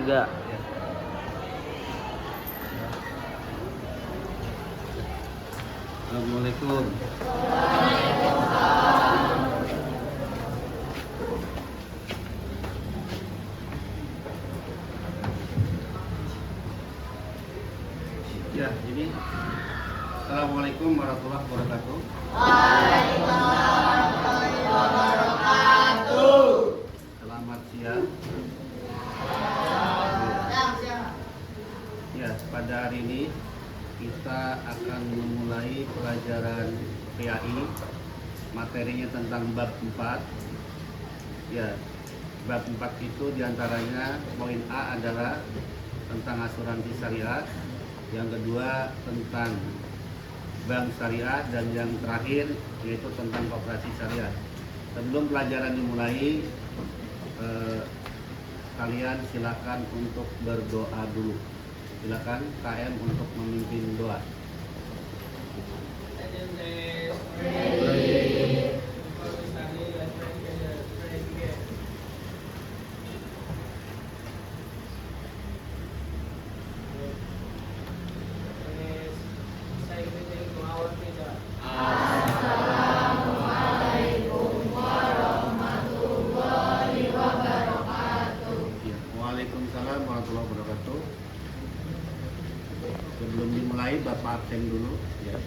3. Assalamualaikum. Ya, jadi Assalamualaikum warahmatullahi wabarakatuh. Selamat siang. Ya, pada hari ini kita akan memulai pelajaran PAI. Materinya tentang bab 4. Ya, bab 4 itu diantaranya poin A adalah tentang asuransi syariah, yang kedua tentang bank syariah, dan yang terakhir yaitu tentang koperasi syariah. Sebelum pelajaran dimulai, kalian silakan untuk berdoa dulu. Silakan KM untuk memimpin doa. Waalaikumsalam warahmatullahi wabarakatuh. Sebelum dimulai, Bapak absen dulu ya.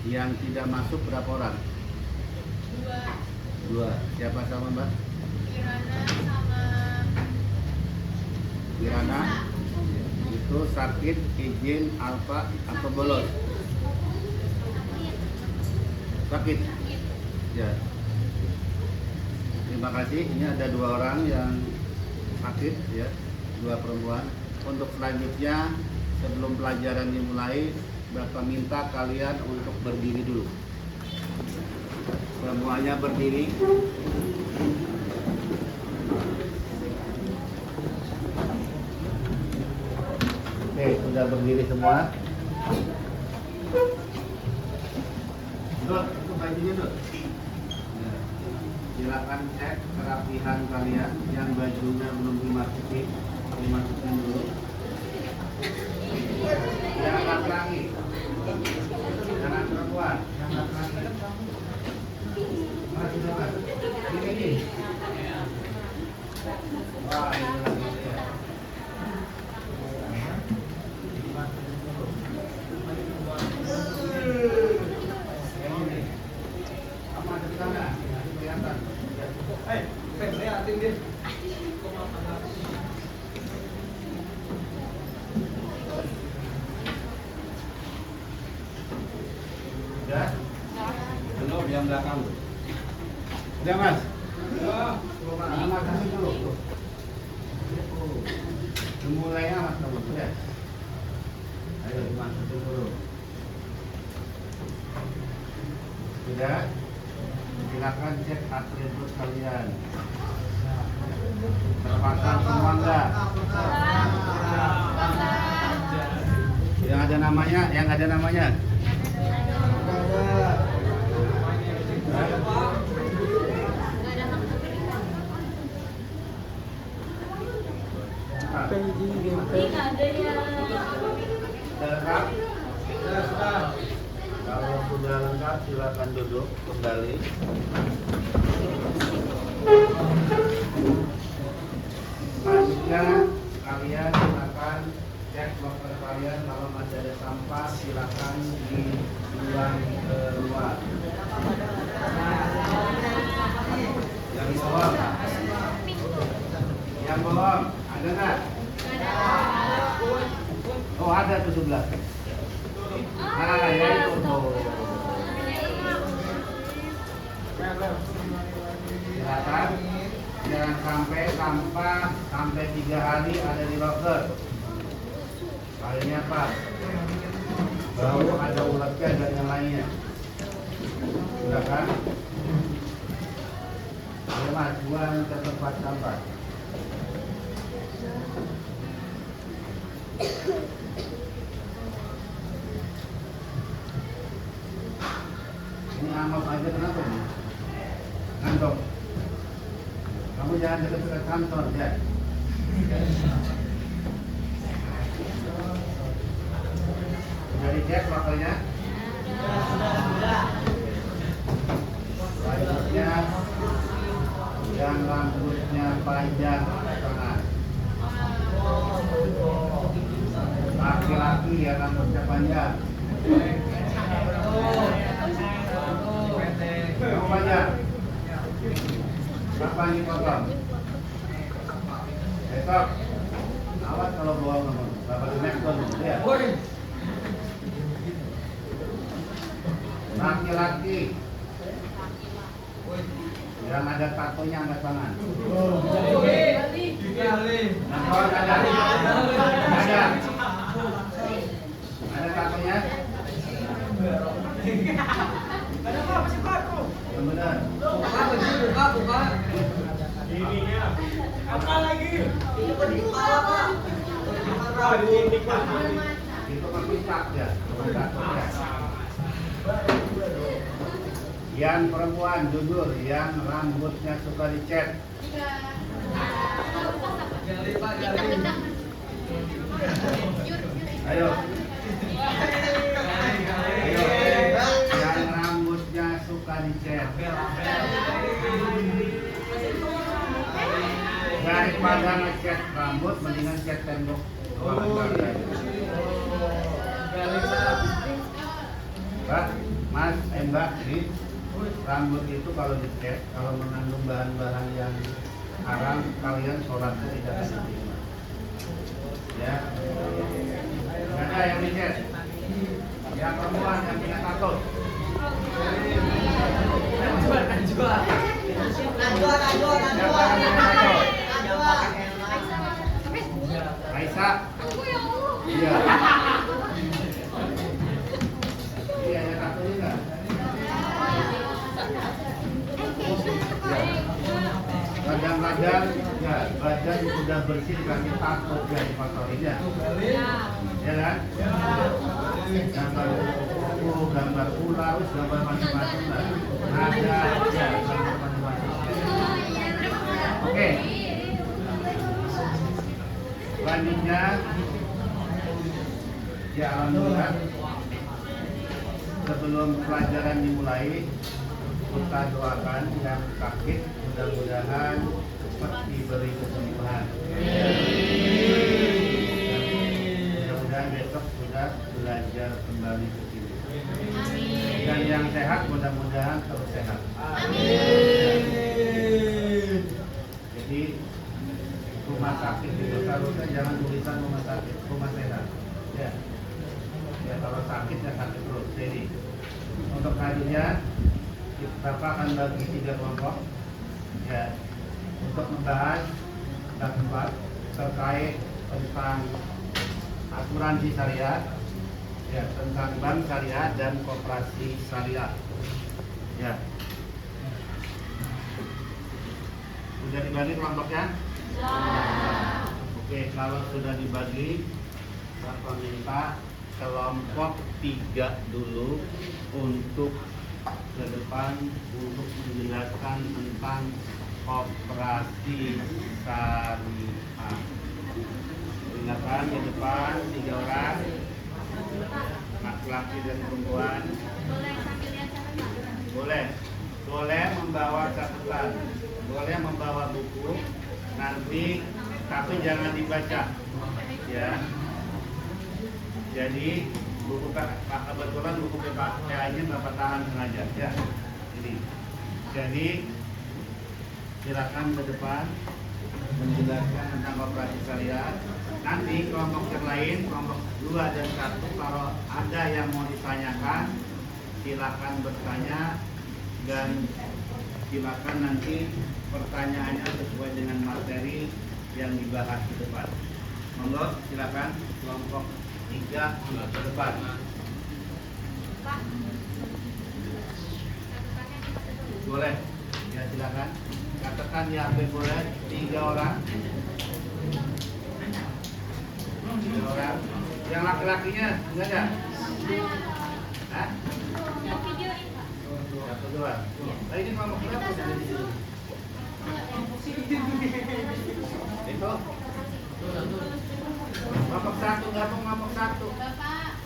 Yang tidak masuk berapa orang? 2. Siapa sama Mbak? Kirana. Itu sakit, izin, alfa, atau bolos? Sakit. Ya. Terima kasih. Ini ada 2 orang yang sakit ya, 2 perempuan. Untuk selanjutnya, sebelum pelajaran dimulai, Bapak minta kalian untuk berdiri dulu. Semuanya berdiri. Oke, sudah berdiri semua. Dut, itu bajunya Dut. Silakan cek kerapihan kalian. Yang bajunya belum dimasukin dulu. Yang laki-laki, jangan perempuan, yang laki-laki. Mas, ini. Wah, ini lagi ya. Yang ini. Apa ada di sana? Kelihatan. Saya atin deh. Sudah? Belum, yang belakang. Sudah Mas? Sudah. Mas kasih dulu. Mulainya Mas kamu sudah. Ayo masukin dulu. Sudah? Silakan cek atribut kalian. Terpasang semua enggak? Yang ada namanya, yang ada namanya. Lengkap? Kalau sudah lengkap, silakan duduk kembali. Selanjutnya kalian silakan cek loker kalian. Kalau masih ada sampah, silakan dibuang keluar. Yang bohong, ada nggak? Oh, ada tuh sebelah. Nah, ya itu tuh. Silakan, jangan sampai sampah sampai 3 hari ada di loker. Kalinya apa? Bau, ada ulatnya dan yang lainnya. Silakan. Ya Mas, buang ke tempat sampah. Ini amap aja kenapa nih? Kantong. Kamu jangan dekat-dekat kantor ya. Sudah dicek fotonya? Selanjutnya yang rambutnya panjang tengah. Laki-laki yang rambutnya panjang. Yang panjang. Kapan dipotong? Besok. Awas kalau bohong kamu. Bapak Dimekton, ya. Laki-laki yang ada tatonya angkat tangan. Ada tatonya? Benar. Apa lagi? Itu kepitak ya. Yang perempuan jujur, yang rambutnya suka dicet. Ayo. Ayo. Yang rambutnya suka dicet. Daripada ngecat rambut, mendingan cat tembok. Pak, Mas, Mbak, ini rambut itu kalau dicat, kalau mengandung bahan-bahan yang haram, kalian sholatnya tidak akan diterima. Ya, nggak ada yang dicat. Yang perempuan yang punya tato. Raisa. Iya. Iya, ya tatonya enggak? Kadang-kadang ya badan sudah bersih dikasih tato ya di faktorinya. Ya kan? Gambar kuku, gambar ular, gambar macam-macam lah. Ada ya gambar macam-macam. Oke. Selanjutnya ya alhamdulillah sebelum pelajaran dimulai kita doakan yang sakit mudah-mudahan cepat diberi kesembuhan. Mudah-mudahan besok sudah belajar kembali ke sini. Dan yang sehat mudah-mudahan terus sehat. Jadi rumah sakit itu seharusnya jangan tulisan rumah sakit, rumah sehat. Ya. Ya kalau sakit ya sakit terus. Jadi untuk harinya Bapak akan bagi 3 kelompok ya untuk membahas tempat terkait tentang asuransi syariah, ya tentang bank syariah dan koperasi syariah. Ya. Sudah dibagi kelompoknya? Oke, kalau sudah dibagi, Bapak minta kelompok 3 dulu untuk ke depan untuk menjelaskan tentang koperasi syariah. Silakan ke depan 3 orang, laki-laki dan perempuan. Boleh membawa catatan, boleh membawa buku nanti, tapi jangan dibaca, ya. Jadi buku kebetulan buku PPA-nya Bapak tahan sengaja, ya. Jadi silakan ke depan menjelaskan tentang koperasi syariah. Nanti kelompok yang lain, kelompok 2 dan 1, kalau ada yang mau ditanyakan, silakan bertanya dan silakan nanti pertanyaannya sesuai dengan materi yang dibahas di depan. Monggo, silakan kelompok 3 ke depan. Boleh, ya silakan. Katakan ya, boleh 3 orang. 3 orang. Yang laki-lakinya enggak ada? Hah? Satu dua. Nah, ini kelompok berapa yang ada di sini? Itu satu, ngomong satu. Bapak.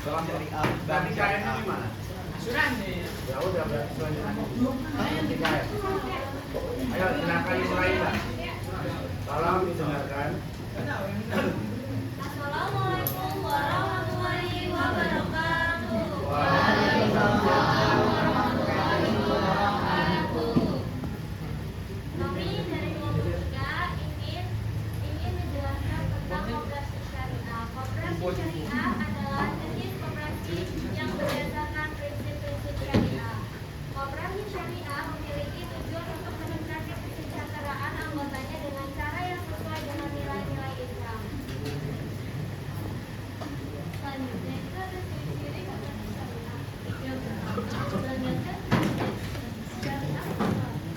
Tolong dari tadi KM-nya gimana? Asuransi. Ya udah berarti selanjutnya. Ayo silakan dimulai Mbak. Tolong didengarkan. Assalamualaikum warahmatullahi wabarakatuh. Waalaikumsalam warahmatullahi wabarakatuh. Kami dari keluarga ingin menjelaskan tentang koperasi syariah. Koperasi syariah adalah jenis koperasi yang berdasarkan prinsip-prinsip syariah. Koperasi syariah memiliki tujuan untuk meningkatkan kesejahteraan anggotanya dengan cara yang sesuai dengan nilai-nilai Islam. Selanjutnya itu ada ciri-ciri koperasi syariah. Yang pertama, menjalankan syariah.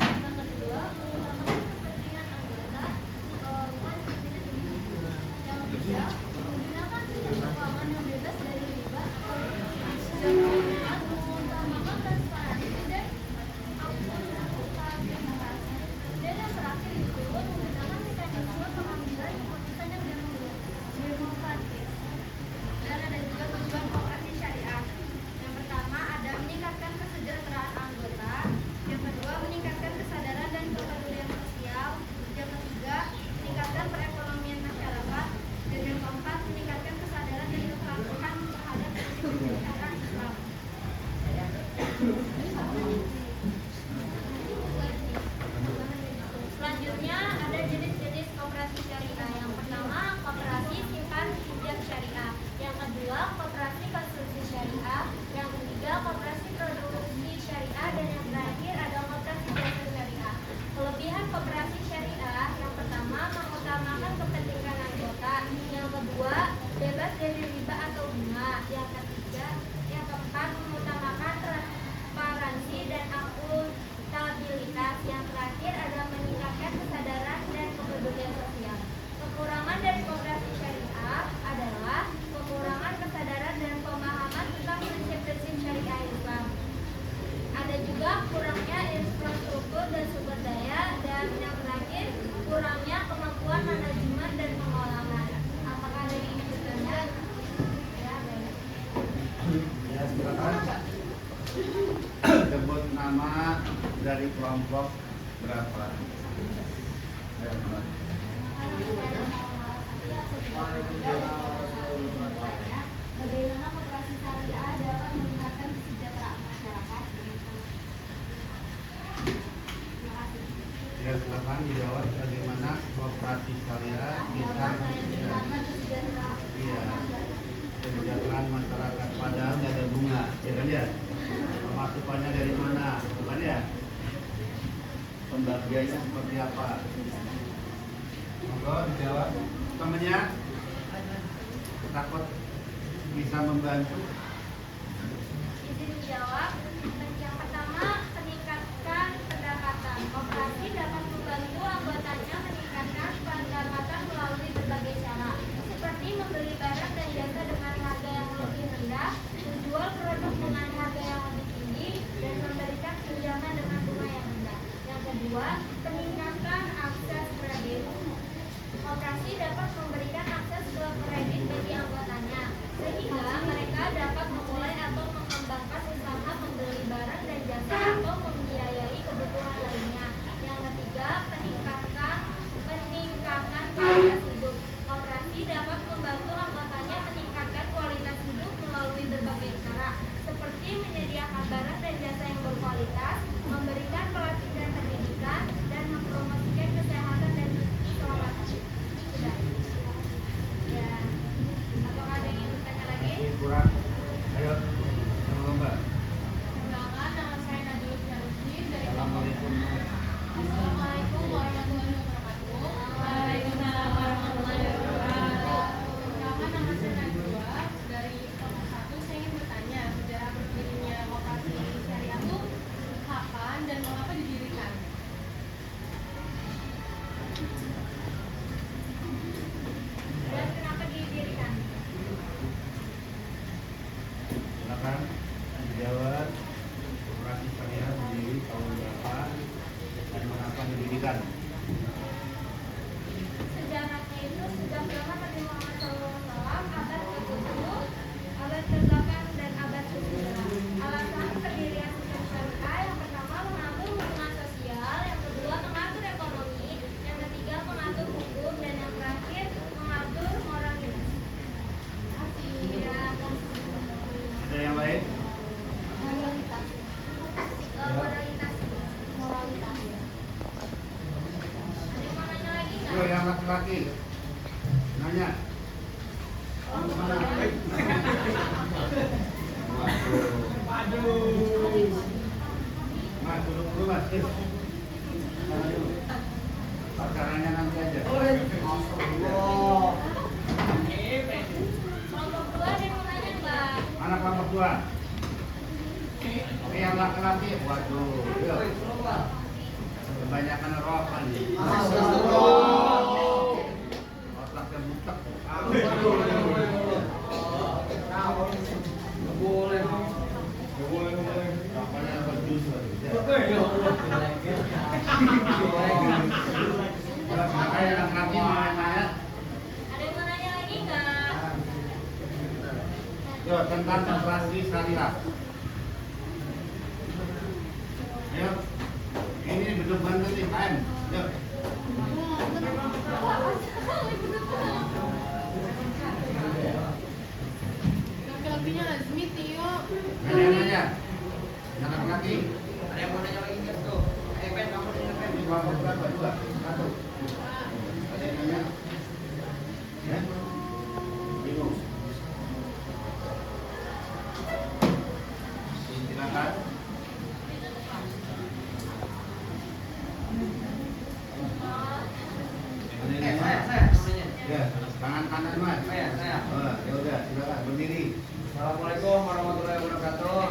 Yang kedua, mengutamakan kepentingan anggota, mengelola kepentingan individu. Yang ketiga, menggunakan sistem keuangan yang bebas dari riba atau yang keempat, mengutamakan transparansi dan akuntabilitas. Dan yang terakhir itu menggunakan mekanisme pengambilan keputusan yang demokratis. Dan ada juga tujuan koperasi syariah. Yang pertama ada meningkatkan kesejahteraan anggota. Yang kedua meningkatkan kesadaran dan kepedulian sosial. Yang ketiga meningkatkan perekonomian masyarakat. Dan yang keempat meningkatkan kesadaran dan kepatuhan terhadap prinsip syariah Islam. Selanjutnya ada jenis-jenis koperasi syariah. Yang pertama koperasi simpan pinjam syariah. Yang kedua koperasi konstruksi syariah. Yang ketiga koperasi produksi syariah. Dan yang terakhir ada koperasi jasa syariah. Kelebihan koperasi syariah yang pertama mengutamakan kepentingan anggota. Yang kedua bebas dari riba atau bunga. Yang ketiga, yang keempat mengutamakan transparansi dan akuntabilitas. Yang terakhir ada meningkatkan kesadaran dan kepedulian sosial. Kekurangan dari koperasi syariah adalah kekurangan kesadaran dan pemahaman tentang prinsip-prinsip syariah Islam. Ada juga kurangnya infrastruktur dan sumber daya, dan yang terakhir kurangnya kemampuan manajemen dan pengelolaan. Apakah ada yang ingin bertanya? Ya, baik. Ya, silakan. Sebut nama dari kelompok berapa? Bagaimana koperasi syariah dapat meningkatkan kesejahteraan masyarakat? Terima kasih. Ya, silakan dijawab bagaimana koperasi syariah bisa Meningkatkan kesejahteraan kesejahteraan masyarakat, padahal nggak ada bunga, ya kan ya? Pemasukannya dari mana, bukan ya? Pembagiannya seperti apa? Monggo dijawab. Temennya takut bisa membantu. Izin dijawab. Yang pertama, meningkatkan pendapatan. Koperasi dapat membantu anggotanya meningkatkan pendapatan melalui berbagai cara, seperti membeli barang dan jasa dengan harga yang lebih rendah, menjual produk dengan harga yang lebih tinggi, dan memberikan pinjaman dengan bunga yang rendah. Yang kedua, peningkatan akses kredit. Koperasi dapat memberikan akses ke kredit bagi anggotanya, sehingga mereka dapat memulai atau mengembangkan usaha yang laki-laki. Nanya. Mas, duduk dulu mas. Pacarannya nanti aja. Kelompok dua ada yang mau nanya nggak? Anak kelompok 2. Oke, yang laki-laki. Waduh. Yuk. Kebanyakan rokok nih. Otaknya butek. Rokoknya berjus lagi. Makanya yang laki mau nanya. Ada yang mau nanya lagi nggak? Yo, tentang koperasi syariah. Ayo. Ini bentuk bantu nih, KM. Yuk. Laki-lakinya Azmi, Tio. Nanya-nanya. Yang laki-laki. Ada yang mau nanya lagi nggak tuh? Pen kamu nih pen. Ini kelompok berapa? 2? 1. Ada yang nanya? Ya? Bingung. Silakan. Ada yang nanya? Saya namanya. Ya, tangan kanan mas. Saya. Oh, ya udah, silakan berdiri. Assalamualaikum warahmatullahi wabarakatuh.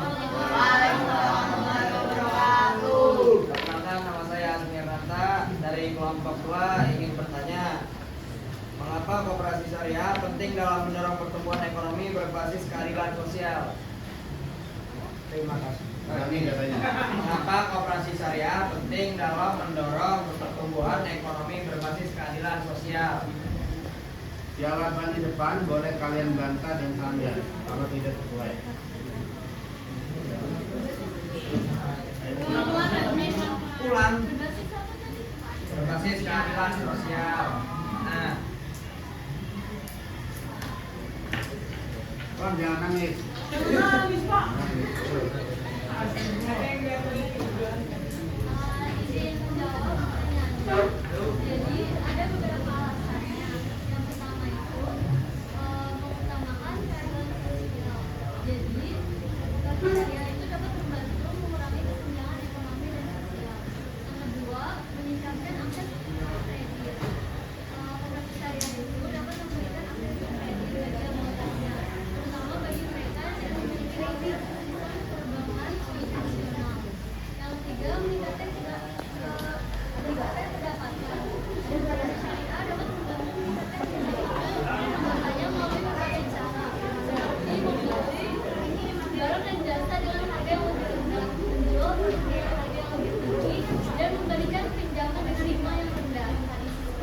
Perkenalkan, nama saya Azmi Ranta dari kelompok 2 ingin bertanya, mengapa koperasi syariah penting dalam mendorong pertumbuhan ekonomi berbasis keadilan sosial? Terima kasih. Ini katanya. Mengapa koperasi syariah penting dalam mendorong pertumbuhan ekonomi berbasis keadilan sosial? Jawaban di depan boleh kalian bantah dan tanya kalau tidak sesuai. Ulang. Berbasis apa tadi? Berbasis keadilan sosial. Nah, Bang, jangan nangis. Nangis, Pak. Izin menjawab pertanyaan. Jadi ada beberapa alasannya. Yang pertama itu mengutamakan keadilan sosial. Jadi koperasi syariah itu dapat membantu mengurangi kesenjangan ekonomi dan sosial. Yang kedua, meningkatkan akses kredit. Koperasi syariah itu dapat memberikan akses kredit bagi anggotanya, terutama bagi mereka yang memiliki kredit perbankan konvensional. Yang ketiga, meningkatkan pendapatan. Dan koperasi syariah dapat membantu meningkatkan pendapatan anggotanya melalui berbagai cara, seperti membeli barang dan jasa dengan harga yang lebih rendah, menjual produk dengan harga yang lebih tinggi, dan memberikan pinjaman dengan bunga yang rendah.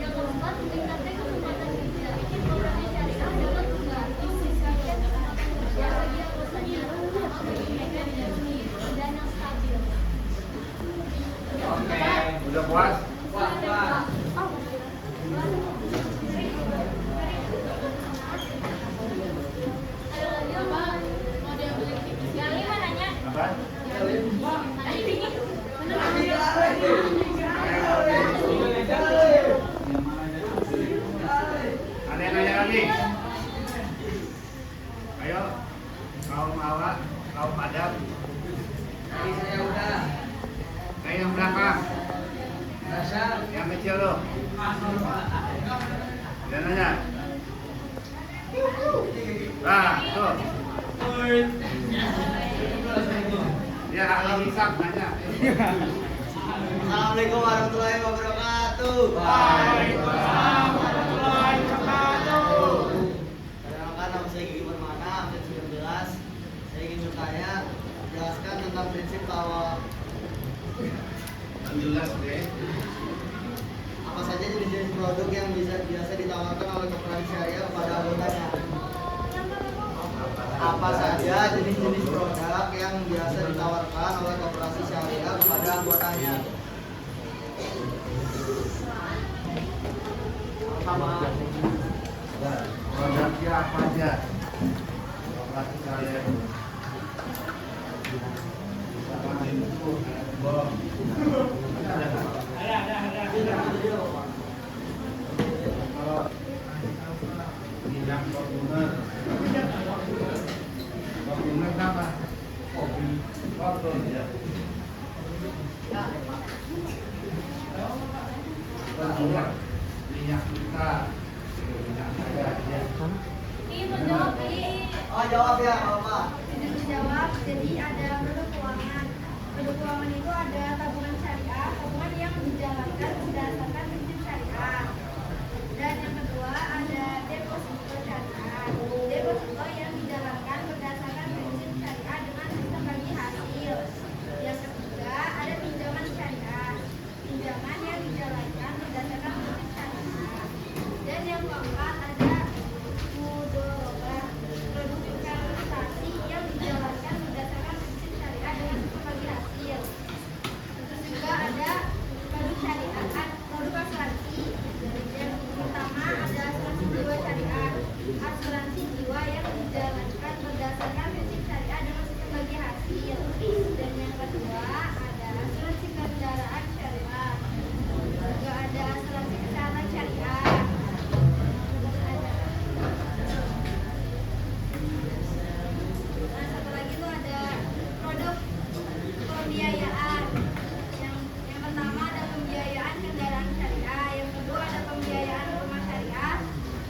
Yang keempat, meningkatkan kesempatan kerja. Koperasi syariah dapat membantu meningkatkan kesempatan kerja bagi anggotanya, terutama bagi mereka yang tidak memiliki dana yang stabil. oke. Udah puas? Wah. Ada lagi apa? Mau dia beli tikus. Yang lima nanya. Apa? Tadi dingin. Ada yang nanya lagi? Ayo, kaum awak, kaum padam, Tadi saya udah. kayak yang belakang, Dasar. yang kecil loh. Dia nanya. Nah, tuh. Dia ahli hisab nanya. Assalamualaikum warahmatullahi wabarakatuh. Waalaikumsalam warahmatullahi wabarakatuh. Perkenalkan, nama saya Gigi Permana, absen 19. Saya ingin bertanya, jelaskan tentang prinsip tawar. Jelas deh. Apa saja jenis-jenis produk yang biasa ditawarkan oleh koperasi syariah kepada anggotanya? Apa saja jenis-jenis produk yang biasa ditawarkan oleh koperasi syariah kepada anggotanya? Sama. Produknya apa aja? Koperasi syariah. Bom. Ada. ya minyak kita minyak ada ya. Ini menjawab ini. Oh, jawab ya, Bapak. Tidak menjawab. Jadi ada produk keuangan. Produk keuangan itu ada tabungan syariah, tabungan yang dijalankan berdasarkan prinsip syariah. Dan yang kedua ada deposito syariah. Deposito yang dijalankan berdasarkan prinsip syariah dengan sistem bagi hasil. Yang ketiga ada pinjaman syariah. Pinjaman yang dijalankan berdasarkan prinsip syariah. Dan yang keempat ada mudorobah, produk investasi yang dijalankan berdasarkan prinsip syariah dengan sistem bagi hasil. Terus juga ada produk syariah, produk asuransi. Yang pertama ada asuransi jiwa syariah, asuransi jiwa yang dijalankan berdasarkan prinsip syariah dengan sistem bagi hasil. Dan yang kedua ada asuransi kendaraan syariah. Juga ada asuransi kesehatan syariah. Nah, satu lagi tuh ada produk pembiayaan. Yang pertama ada pembiayaan kendaraan syariah, yang kedua ada pembiayaan rumah syariah,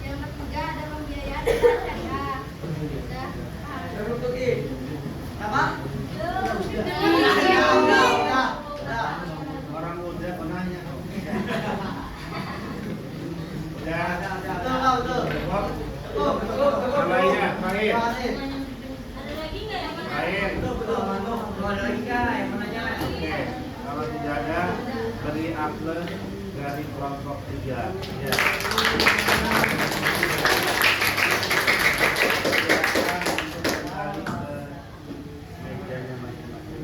yang ketiga ada pembiayaan usaha syariah. Udah paham? Tertutup Ki. Apa? Belum. Udah. Orang udah penanya. Udah. Betul. Yang lainnya, lain. Ada lagi nggak yang mana? Lain. Betul. Ada lagi kah yang menanya? Oke, kalau tidak ada beri A+ dari kelompok 3. Ya. Silakan untuk kembali ke mejanya masing-masing.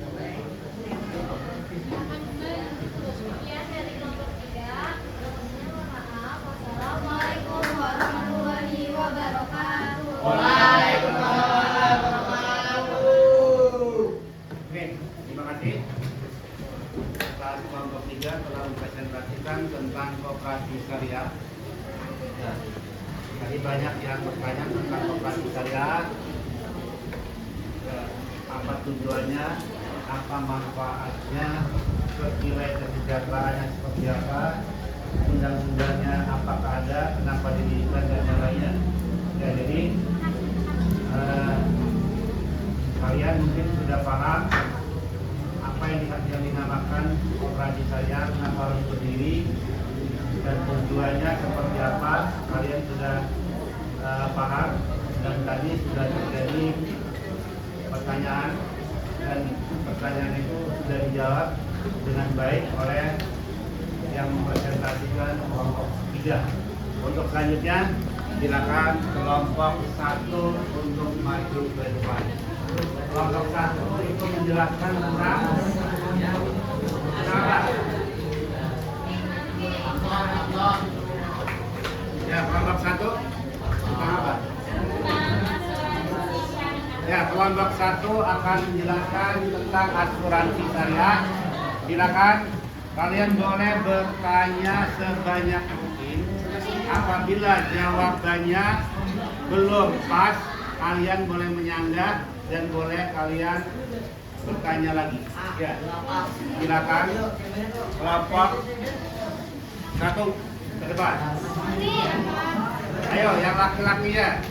Ya, dari kelompok 3. Mohon maaf. Wassalamualaikum warahmatullahi wabarakatuh. Waalaikumsalam warahmatullahi. Oke, terima kasih. Kelas kelompok 3 telah mempresentasikan tentang koperasi syariah. Ya. Tadi banyak yang bertanya tentang koperasi syariah. Ya, apa tujuannya, apa manfaatnya, nilai kesejahteraannya seperti apa, undang-undangnya apakah ada, kenapa didirikan dan yang lainnya. Ya, jadi kalian mungkin sudah paham apa yang dinamakan koperasi syariah, kenapa harus berdiri dan tujuannya seperti apa. Kalian sudah paham dan tadi sudah terjadi pertanyaan dan pertanyaan itu sudah dijawab dengan baik oleh yang mempresentasikan kelompok 3. Untuk selanjutnya silakan kelompok 1 untuk maju ke depan. Kelompok 1 itu menjelaskan tentang apa? Ya, kelompok 1 tentang apa? Ya, kelompok 1 akan menjelaskan tentang asuransi syariah. Silakan kalian boleh bertanya sebanyak mungkin. Apabila jawabannya belum pas, kalian boleh menyanggah dan boleh kalian bertanya lagi. Ya, silakan kelompok 1 ke depan. Ayo, yang laki-laki ya.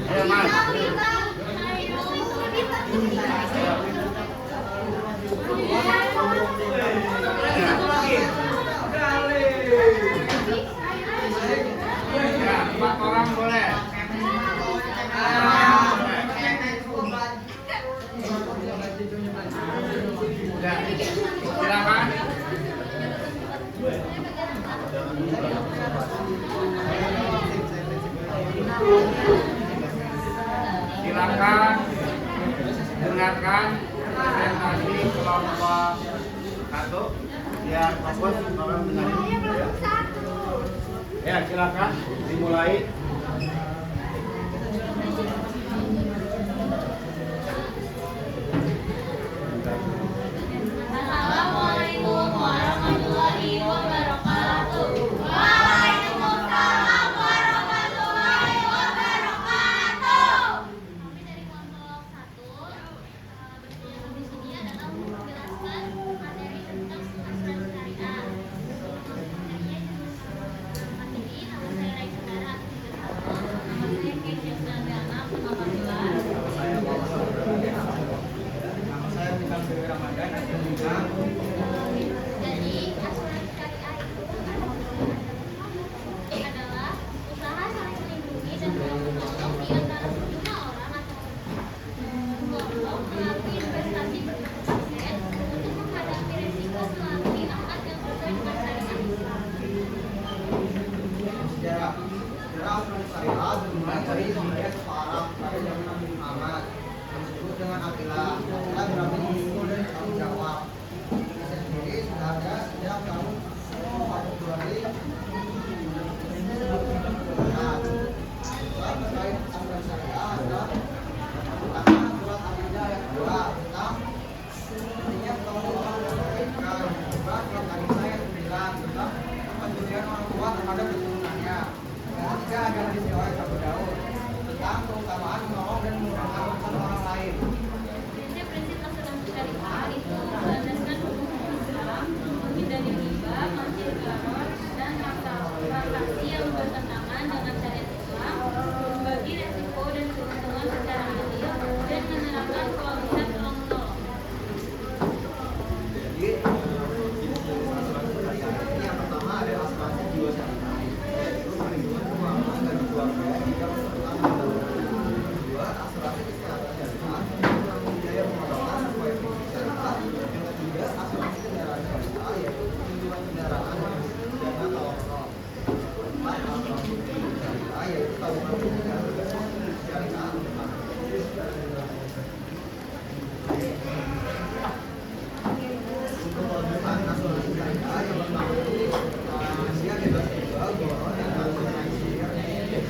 Ayo, Mas. Ya, 4 orang boleh. Ya, silakan. Silakan dengarkan presentasi kelompok 1 biar fokus orang dengarin. Ya, silakan dimulai. Assalamualaikum warahmatullahi wabarakatuh. Waalaikumsalam warahmatullahi wabarakatuh. Kami dari kelompok 1 bertugas di sini adalah menjelaskan materi tentang asuransi syariah. syariah dimulai dari sebagai seseorang pada zaman Nabi Muhammad yang disebut dengan akilah. Akilah berarti usul dan tanggung jawab. Saya sendiri sudah ada sejak tahun 42. Terkait aturan syariah adalah pertama surat Al-Maidah ayat 2 tentang intinya pertolongan dan kebaikan. Surat Al-Maidah ayat 9 tentang penjurian orang tua terhadap keturunannya. Yang ketiga adalah hadis riwayat Abu Daud tentang keutamaan menolong dan memudahkan urusan orang lain. Prinsip-prinsip asuransi syariah itu berdasarkan hukum Islam, menghindari riba, margin error, dan transaksi yang bertentangan dengan syariat Islam, membagi resiko dan keuntungan secara adil, dan menerapkan kewajiban tolong menolong. Jadi asuransi syariah ini yang pertama adalah asuransi jiwa syariah, yaitu perlindungan keuangan bagi keluarga jika peserta meninggal dunia. Kedua, asuransi kesehatan syariah menanggung biaya pengobatan sesuai prinsip syariah. Yang ketiga, asuransi kendaraan syariah, yaitu perlindungan kendaraan yang dana tolong menolong. Keempat, asuransi syariah, yaitu tabungan pendidikan berbasis syariah untuk anak. Untuk melakukan asuransi syariah yang pertama ini dia bebas riba, boron, dan asuransi syariah.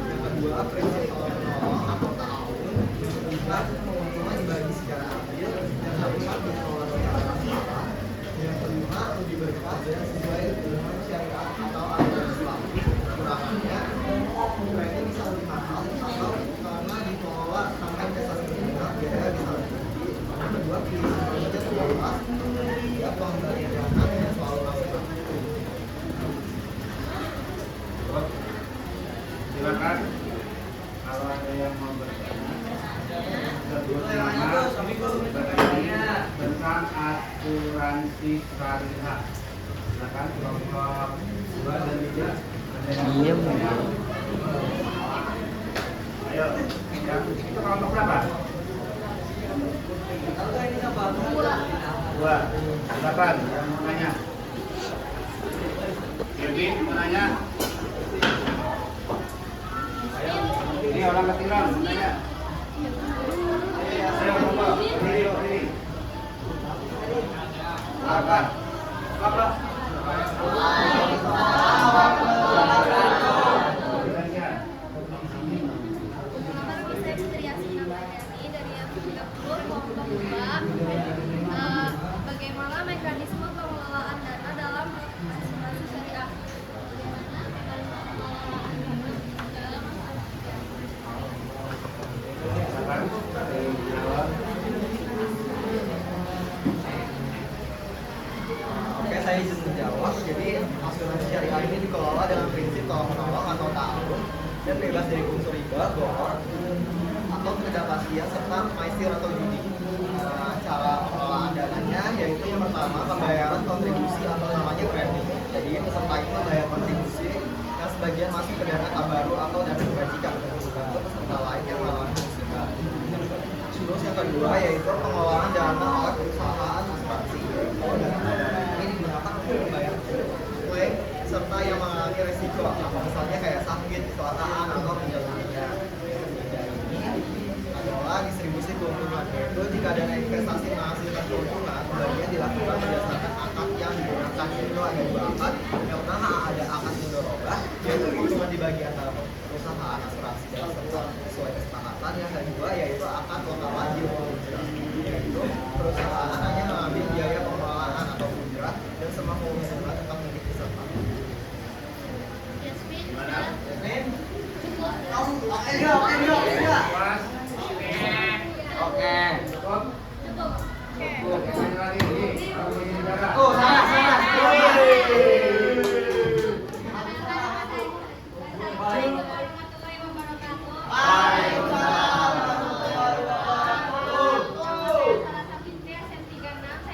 Yang kedua, prinsip tolong menolong atau ta'awun. Yang ketiga, keuntungan dibagi secara adil. Yang keempat, dikelola secara transparan. Yang kelima, rugi berkat dan sesuai dengan syariat atau aturan Islam. Kekurangannya, ini bisa lebih mahal atau karena dikelola tanpa investasi berlebihan, biaya bisa lebih tinggi. Yang kedua, pilihan budget terbatas. Yang ketiga, pengembalian dana yang selalu masuk. Silakan kalau ada yang mau bertanya. Tentang asuransi syariah. Silakan kelompok 2 dan 3. Iya, ayo, yang itu kelompok berapa? 2. Silakan yang mau nanya. Jadi mau nanya. Ayo, ini orang ketilang mau nanya. Ayo, coba. Ini. Apa? Apa? Saya Putri Yasmin Abadiani dari yang 30 kelompok 2. Bagaimana mekanisme pengelolaan dana dalam asuransi syariah? Oke, saya izin menjawab. Jadi asuransi syariah ini dikelola dengan prinsip tolong menolong atau ta'awun dan bebas dari unsur riba, boron, atau ketidakpastian serta maisir atau judi. Cara pengelolaan dananya yaitu yang pertama pembayaran kontribusi atau namanya premi. Jadi peserta itu membayar kontribusi yang sebagian masuk ke dana tabaru atau dana kebajikan untuk peserta lain yang mengalami musibah. Terus yang kedua yaitu pengelolaan dana oleh perusahaan asuransi. Dana ini digunakan untuk membayar klaim serta yang mengalami resiko, misalnya kayak sakit, kecelakaan atau meninggal dunia. Ini adalah distribusi keuntungan, yaitu jika dana investasi menghasilkan keuntungan, pembagian dilakukan berdasarkan akad yang digunakan. Itu ada 2 akad. Yang pertama ada akad mudharabah, yaitu keuntungan dibagi antara perusahaan asuransi dan peserta sesuai kesepakatan. Yang kedua yaitu akad lokal wajib, yaitu perusahaan hanya mengambil biaya pengelolaan atau ujrah dan semua keuntungan tetap milik peserta. Yasmin, Cukup. Oke. Cukup. Oke. Lagi ini. Oh, salah. warahmatullahi wabarakatuh. Waalaikumsalam warahmatullahi wabarakatuh. Salah satu Fitri SN 36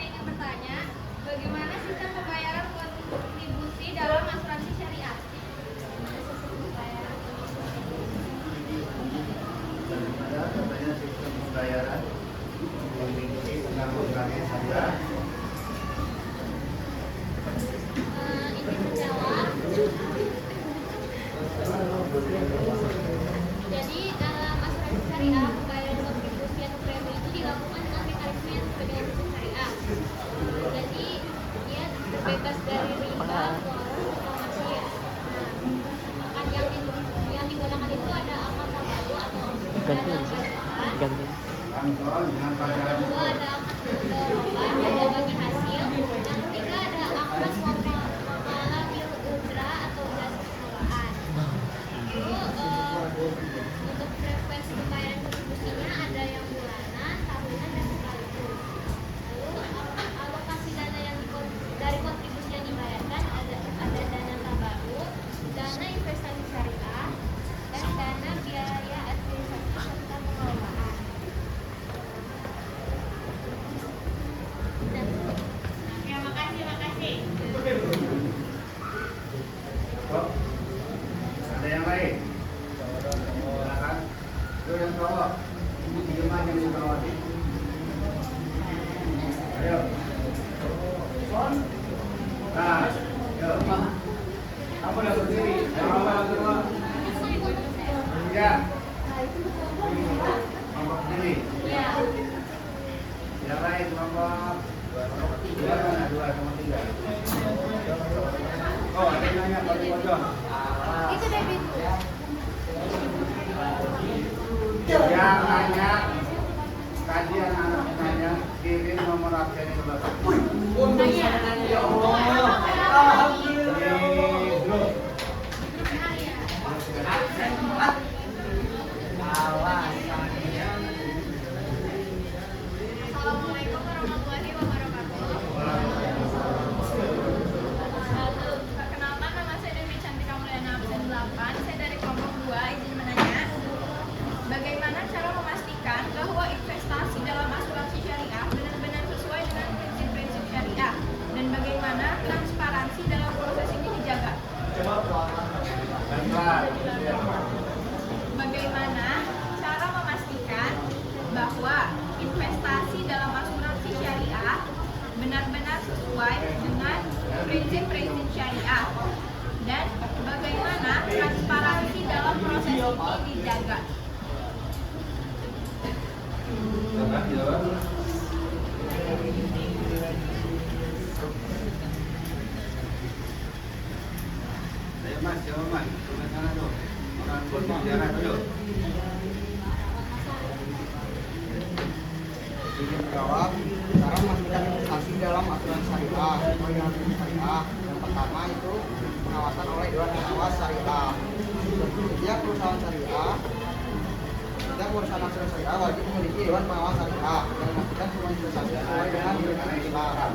Ganti. Langsung dengan pelajaran itu. Kedua ada lomba, ada bagi hasil. Yang ketiga ada akad makalah bil udra atau jasa sekolahan. Lalu untuk frekuensi pembayaran kontribusinya ada yang bulanan, tahunan, dan sekaligus. Lalu alokasi dana yang dari kontribusi yang dibayarkan ada dana tabarut, dana investasi syariah, dan dana biaya administrasi serta pengelolaan. Ya, makasih. Kok? Ada yang lain? Silakan. Itu yang bawah. Ini tiga yang di bawah. Ayo. Nah, yuk. Apa udah berdiri? Apa semua? Ya. Kelompok sendiri. Ya. Yang lain kelompok dua mana? 2 sama 3. Oh, ada yang nanya Pak Pojok. Itu debit. Yang nanya tadi anak-anak nanya kirim nomor absen ke Bapak. Nanya. Di grup. Assalamualaikum warahmatullahi wabarakatuh. Perkenalkan, nama saya Dewi Cantika Mulyana absen 8. Saya dari kelompok 2. Izin menanya, bagaimana cara memastikan bahwa investasi dalam asuransi syariah benar-benar sesuai dengan prinsip-prinsip syariah, dan bagaimana transparansi dalam proses ini dijaga? Bagaimana cara memastikan bahwa investasi dalam asuransi syariah benar-benar sesuai dengan prinsip-prinsip syariah, dan bagaimana transparansi dalam proses ini dijaga? Ayo Mas, jawab Mas. Tunggu sana tuh. Orang berbicara dulu. Izin jawab, cara memastikan investasi dalam asuransi syariah sesuai dengan prinsip syariah. Yang pertama itu pengawasan oleh Dewan Pengawas Syariah. Setiap perusahaan asuransi syariah wajib memiliki Dewan Pengawas Syariah yang memastikan semua investasi sesuai dengan prinsip Islam.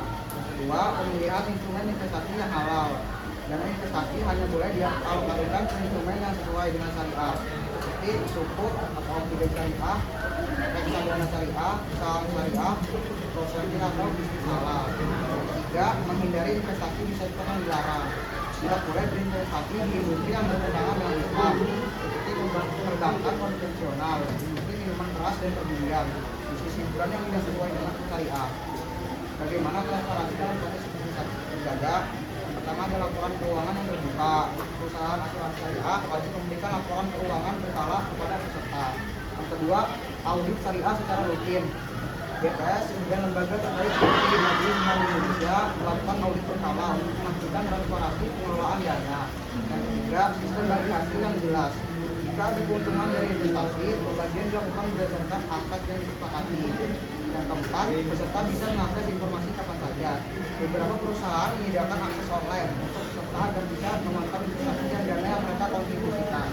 Kedua, pemilihan instrumen investasi yang halal. Dana investasi hanya boleh dialokasikan ke instrumen yang sesuai dengan syariah, seperti sukuk atau obligasi syariah, reksadana syariah, saham syariah, prosedur atau bisnis halal. Tiga, menghindari investasi di sektor yang dilarang. Tidak boleh berinvestasi di industri yang bertentangan dengan Islam, seperti perbankan konvensional, industri minuman keras dan perjudian, bisnis hiburan yang tidak sesuai dengan syariah. Bagaimana transparansi dalam proses investasi terjaga? Pertama ada laporan keuangan yang terbuka. Perusahaan asuransi syariah wajib memberikan laporan keuangan berkala kepada peserta. Yang kedua, audit syariah secara rutin. BPS dan lembaga terkait seperti Majelis Ulama Indonesia melakukan audit berkala untuk memastikan transparansi pengelolaan dana. Yang ketiga, sistem bagi hasil yang jelas. Jika ada keuntungan dari investasi, pembagian dilakukan berdasarkan akad yang disepakati. Yang keempat, peserta bisa mengakses informasi kapan saja. Beberapa perusahaan menyediakan akses online untuk peserta agar bisa memantau investasi dan dana yang mereka kontribusikan.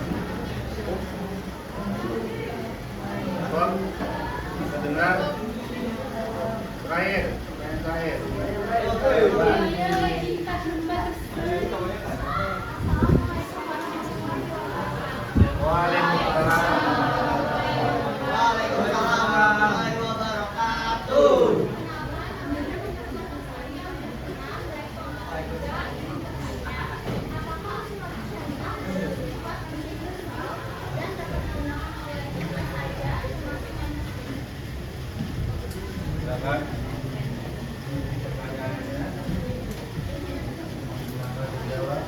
Bang, bisa dengar? Terakhir, yang terakhir. Waalaikumsalam. Waalaikumsalam warahmatullahi wabarakatuh. Silakan. Pertanyaannya. Jawab.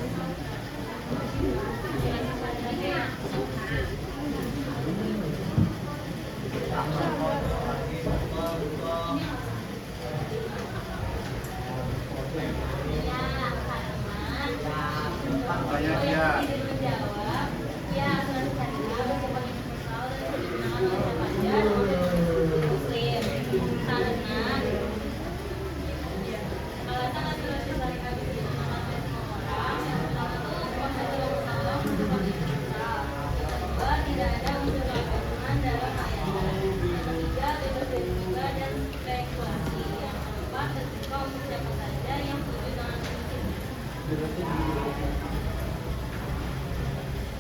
Banyak ya. Ya, asuransi syariah bersifat universal dan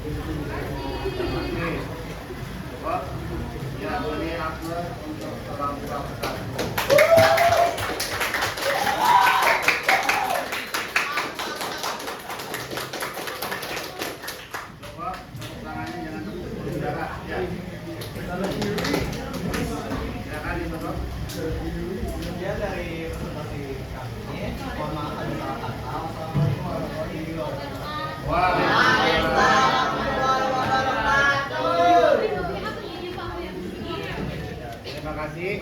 Oke. Cukup. Ya, beri aplaus untuk kelompok satu. Cukup. Tepuk tangannya jangan berdarah. Ya. Silakan ditutup. Kemudian dari presentasi kami, mohon maaf ada salah kata. Wassalamualaikum warahmatullahi wabarakatuh. Terima kasih.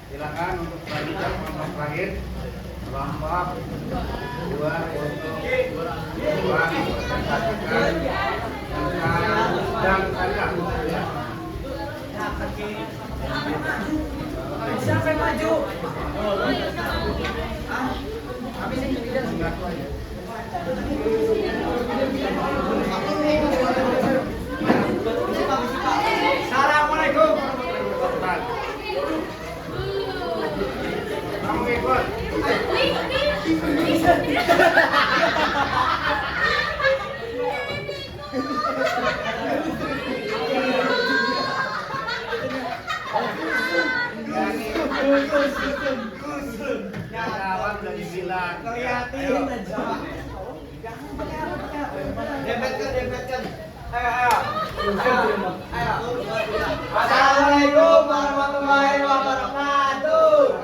Silakan untuk selanjutnya kelompok terakhir. Kelompok 2 untuk presentasikan tentang syariah. Ya. Siapa yang maju? Enggak tuh aja. Assalamualaikum. Cepat. Kamu ikut. Kawan udah dibilang. Kelihatan aja. Dempetkan. Ayo. Assalamualaikum warahmatullahi wabarakatuh.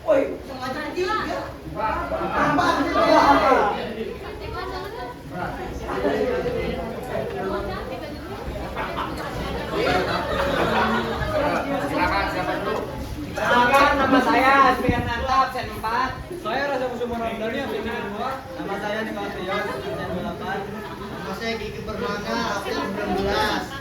Woi, sengaja juga. Tambah juga. Silakan siapa dulu? Silakan, nama saya Asmian Nantap, sen 4. Saya Raja Kusuma Ramdhani, absen 2. Nama saya Nikolas Tios, absen 8. Nama saya Kiki Permana, absen 19.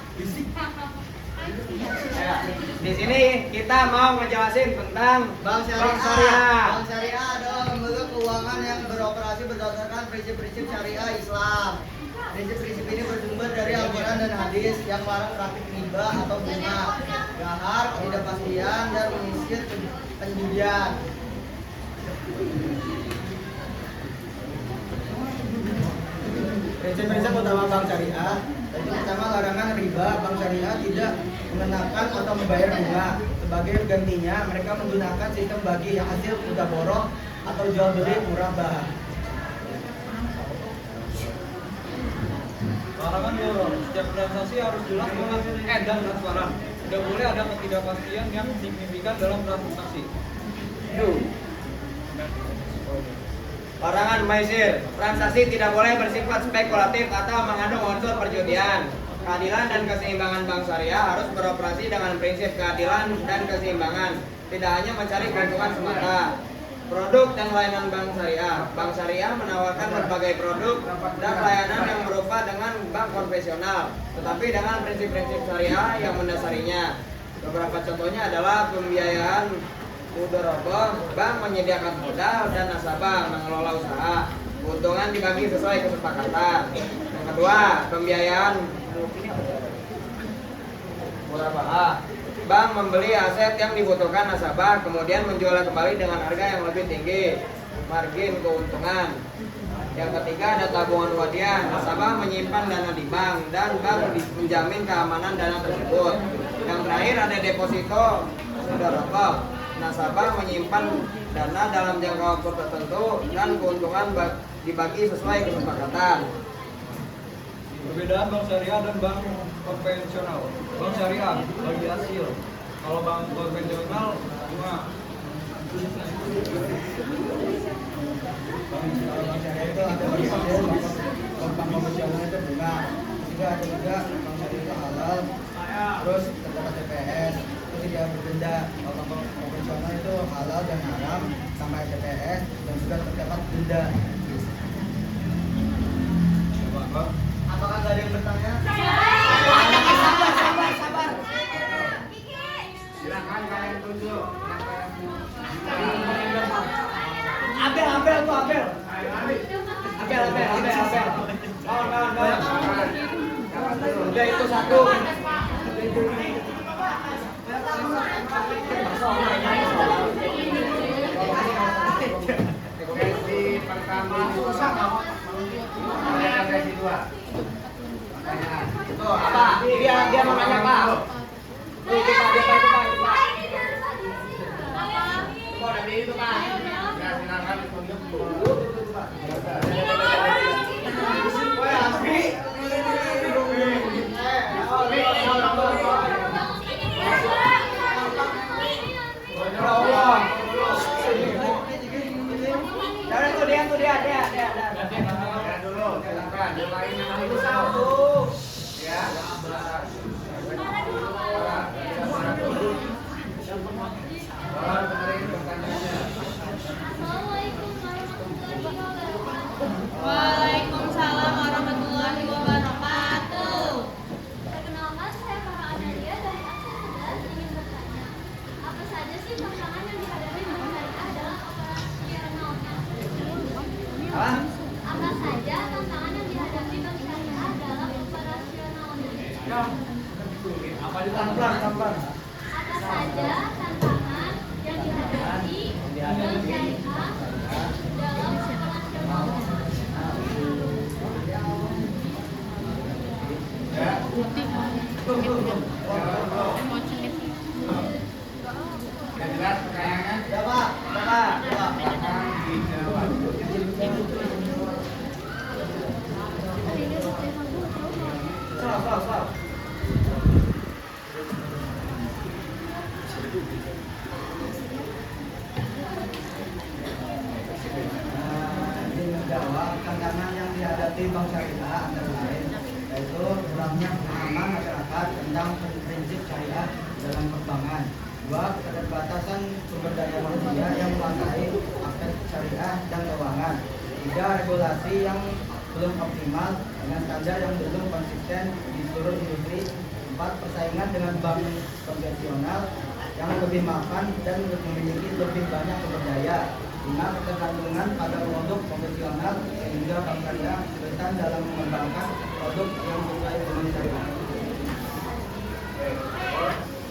Ya, di sini kita mau ngejelasin tentang Bank Syariah. Syariah. Bank Syariah adalah lembaga keuangan yang beroperasi berdasarkan prinsip-prinsip syariah Islam. Prinsip-prinsip ini bersumber dari Al-Quran dan hadis yang melarang praktik riba atau bunga, gahar, ketidakpastian, dan menyisir penjudian. Prinsip-prinsip utama bank syariah. Yang pertama, larangan riba. Bank syariah tidak mengenakan atau membayar bunga. Sebagai gantinya, mereka menggunakan sistem bagi yang hasil mudzakarah atau jual beli murah bahah. Larangan borong. Setiap transaksi harus jelas dan transparan. Tidak boleh ada ketidakpastian yang signifikan dalam transaksi. Larangan maisir. Transaksi tidak boleh bersifat spekulatif atau mengandung unsur perjudian. Keadilan dan keseimbangan bank syariah harus beroperasi dengan prinsip keadilan dan keseimbangan, tidak hanya mencari keuntungan semata. Produk dan layanan bank syariah. Bank syariah menawarkan berbagai produk dan layanan yang berupa dengan bank konvensional, tetapi dengan prinsip-prinsip syariah yang mendasarinya. Beberapa contohnya adalah pembiayaan mudharabah, bank menyediakan modal dan nasabah mengelola usaha. Keuntungan dibagi sesuai kesepakatan. Yang kedua, pembiayaan murabahah. Bank membeli aset yang dibutuhkan nasabah, kemudian menjualnya kembali dengan harga yang lebih tinggi, margin keuntungan. Yang ketiga ada tabungan wadiah, nasabah menyimpan dana di bank dan bank menjamin keamanan dana tersebut. Yang terakhir ada deposito mudharabah, nasabah menyimpan dana dalam jangka waktu tertentu dan keuntungan dibagi sesuai kesepakatan. Perbedaan bank syariah dan bank konvensional. Bank syariah bagi hasil. Kalau bank konvensional bunga. Bank syariah itu ada bagi hasil, bank konvensional itu bunga. Juga ada juga bank syariah itu halal, terus terdapat TPS, itu tidak berbeda. Kalau bank konvensional itu halal dan haram sama TPS dan juga terdapat denda. Apakah nggak ada yang bertanya? Sabar. Silakan kalian tunjuk. Abel tuh Abel. Kawan. Udah itu satu. Apa? Apa saja tantangan yang dihadapi bank syariah dalam operasionalnya? Pelan-pelan. Apa saja tantangan yang dihadapi bank syariah dalam operasionalnya? Sudah jelas pertanyaannya? Ya Pak, Pak. Akan dijawab. Stop. Menjawab tantangan yang dihadapi bank syariah antara lain yaitu kurangnya pemahaman masyarakat tentang prinsip syariah dalam perbankan. 2. Keterbatasan sumber daya manusia yang menguasai aspek syariah dan keuangan. 3. Regulasi yang belum optimal dengan standar yang belum konsisten di seluruh industri. 4. Persaingan dengan bank konvensional yang lebih mapan dan memiliki lebih banyak sumber daya. 5. Ketergantungan pada produk konvensional sehingga bank syariah kesulitan dalam mengembangkan produk yang sesuai dengan syariah.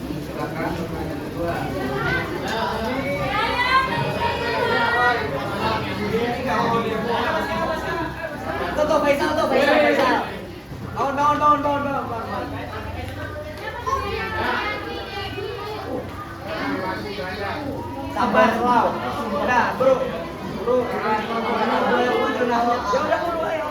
Silakan pertanyaan kedua. Tuh, Faisal. Bangun. Sabar, wow. Udah, bro. Ya udah buru ayo.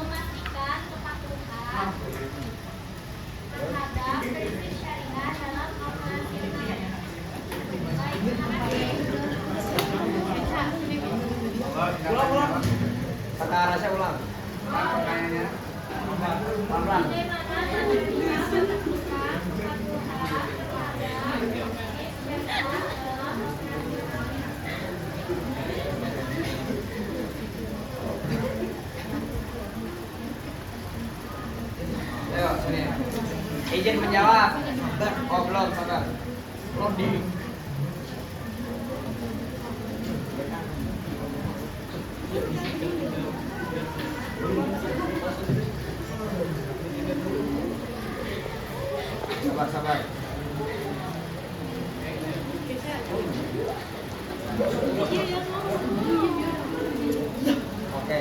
Memastikan kepatuhan terhadap prinsip syariah dalam operasional. Ulang. Kata Rasya ulang. Pertanyaannya? Pelan-pelan. Bagaimana caranya memastikan kepatuhan terhadap prinsip syariah dalam Ayo, sini. Izin menjawab. Oh, belum, sabar. Loading. Sabar. Oke.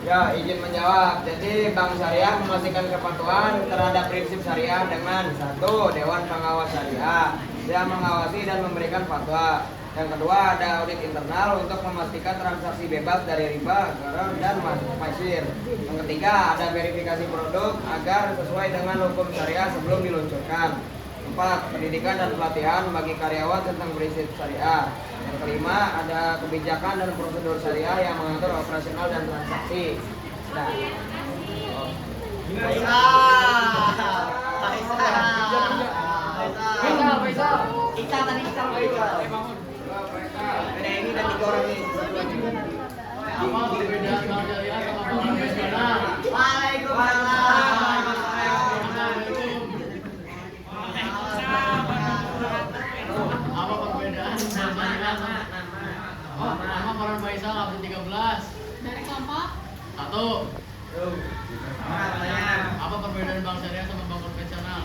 Ya, izin menjawab. Jadi Bank Syariah memastikan kepatuhan terhadap prinsip syariah dengan 1. Dewan Pengawas Syariah yang mengawasi dan memberikan fatwa. Yang kedua, ada audit internal untuk memastikan transaksi bebas dari riba, gharar, dan maisir. Yang ketiga, ada verifikasi produk agar sesuai dengan hukum syariah sebelum diluncurkan. 4. Pendidikan dan pelatihan bagi karyawan tentang prinsip syariah. Yang kelima, ada kebijakan dan prosedur syariah yang mengatur operasional dan transaksi. Nah. Faisal. Ada ini dan 3 orang ini. Apa perbedaan bank syariah sama bank konvensional? Apa perbedaan bank syariah sama nama Farhan Faisal absen 13 Dari kelompok 1. Apa perbedaan bank syariah sama bank konvensional?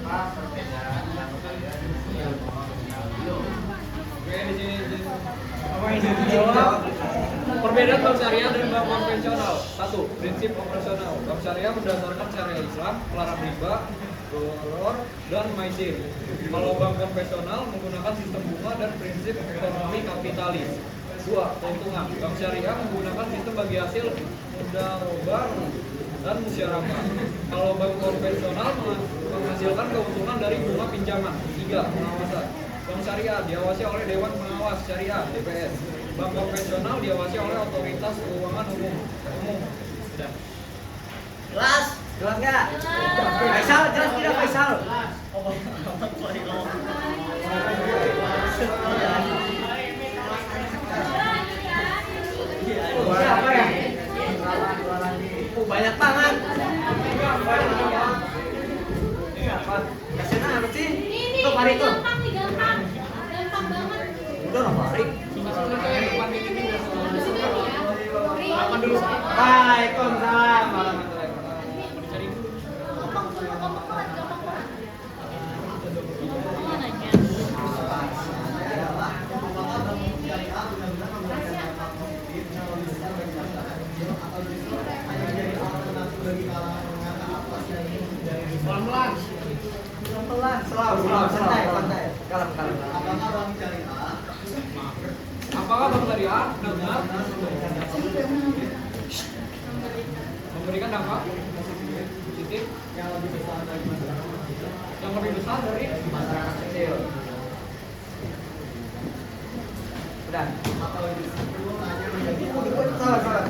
Apa perbedaan bank syariah dengan Oke, di sini. Apa yang dijawab? Perbedaan bank syariah dan bank konvensional. 1. Prinsip operasional. Bank syariah berdasarkan syariat Islam, melarang riba, gharar, dan maisir. Kalau bank konvensional menggunakan sistem bunga dan prinsip ekonomi kapitalis. 2. Keuntungan. Bank syariah menggunakan sistem bagi hasil mudharabah dan musyarakah. Kalau bank konvensional menghasilkan keuntungan dari bunga pinjaman. 3. Pengawasan. Bank syariah diawasi oleh Dewan Pengawas Syariah (DPS). Bank konvensional diawasi oleh otoritas keuangan umum. Sudah. Jelas? Jelas nggak? Jelas. Faisal, jelas tidak Faisal? Siapa ya? Banyak banget. Ini apa? Kasihnya apa sih? Ini Tuh, Mari tuh. gampang nih, gampang. Gampang banget. Udah lah, Mari. Makan dulu. Waalaikumsalam warahmatullahi wabarakatuh. Gampang banget, gampang banget. Mau nanya. Pelan-pelan. Pelan, selalu, santai, santai. Kalem. Apakah bank syariah Apakah bank syariah benar-benar memberikan dampak positif yang lebih besar dari masyarakat yang lebih besar dari Masyarakat kecil. Udah. atau justru hanya menjadi Salah.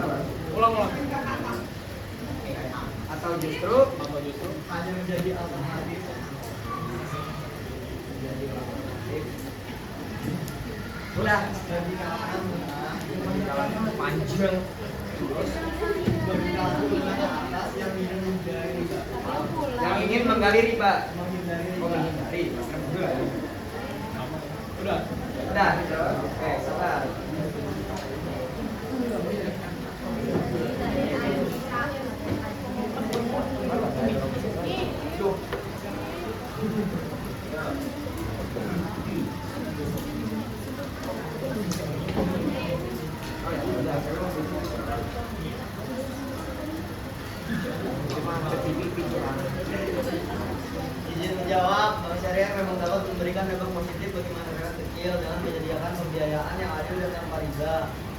ulang-ulang Atau justru hanya menjadi alternatif udah bagi kalangan menengah panjang. bagi kalangan menengah atas yang ingin menghindari riba. Yang ingin menggali riba. Menghindari Oh, riba. menghindari. udah Udah. Oke, sabar. Izin menjawab, bank syariah memang dapat memberikan dampak positif bagi masyarakat kecil dengan menyediakan pembiayaan yang adil dan tanpa riba.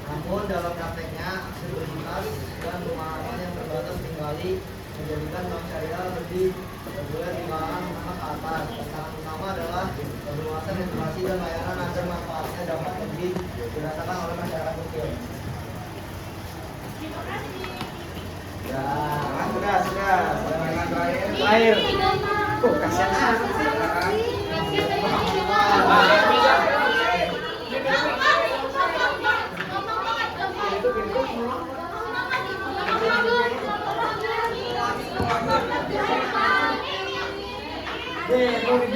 Namun dalam prakteknya, aksesibilitas dan pemahaman yang terbatas kembali menjadikan bank syariah lebih populer di kalangan menengah ke atas. Tantangan utama adalah perluasan informasi dan layanan agar manfaatnya dapat lebih dirasakan oleh masyarakat kecil. Ya, sudah. Pertanyaan terakhir. Ini gampang. Tuh, kasihan amat sih.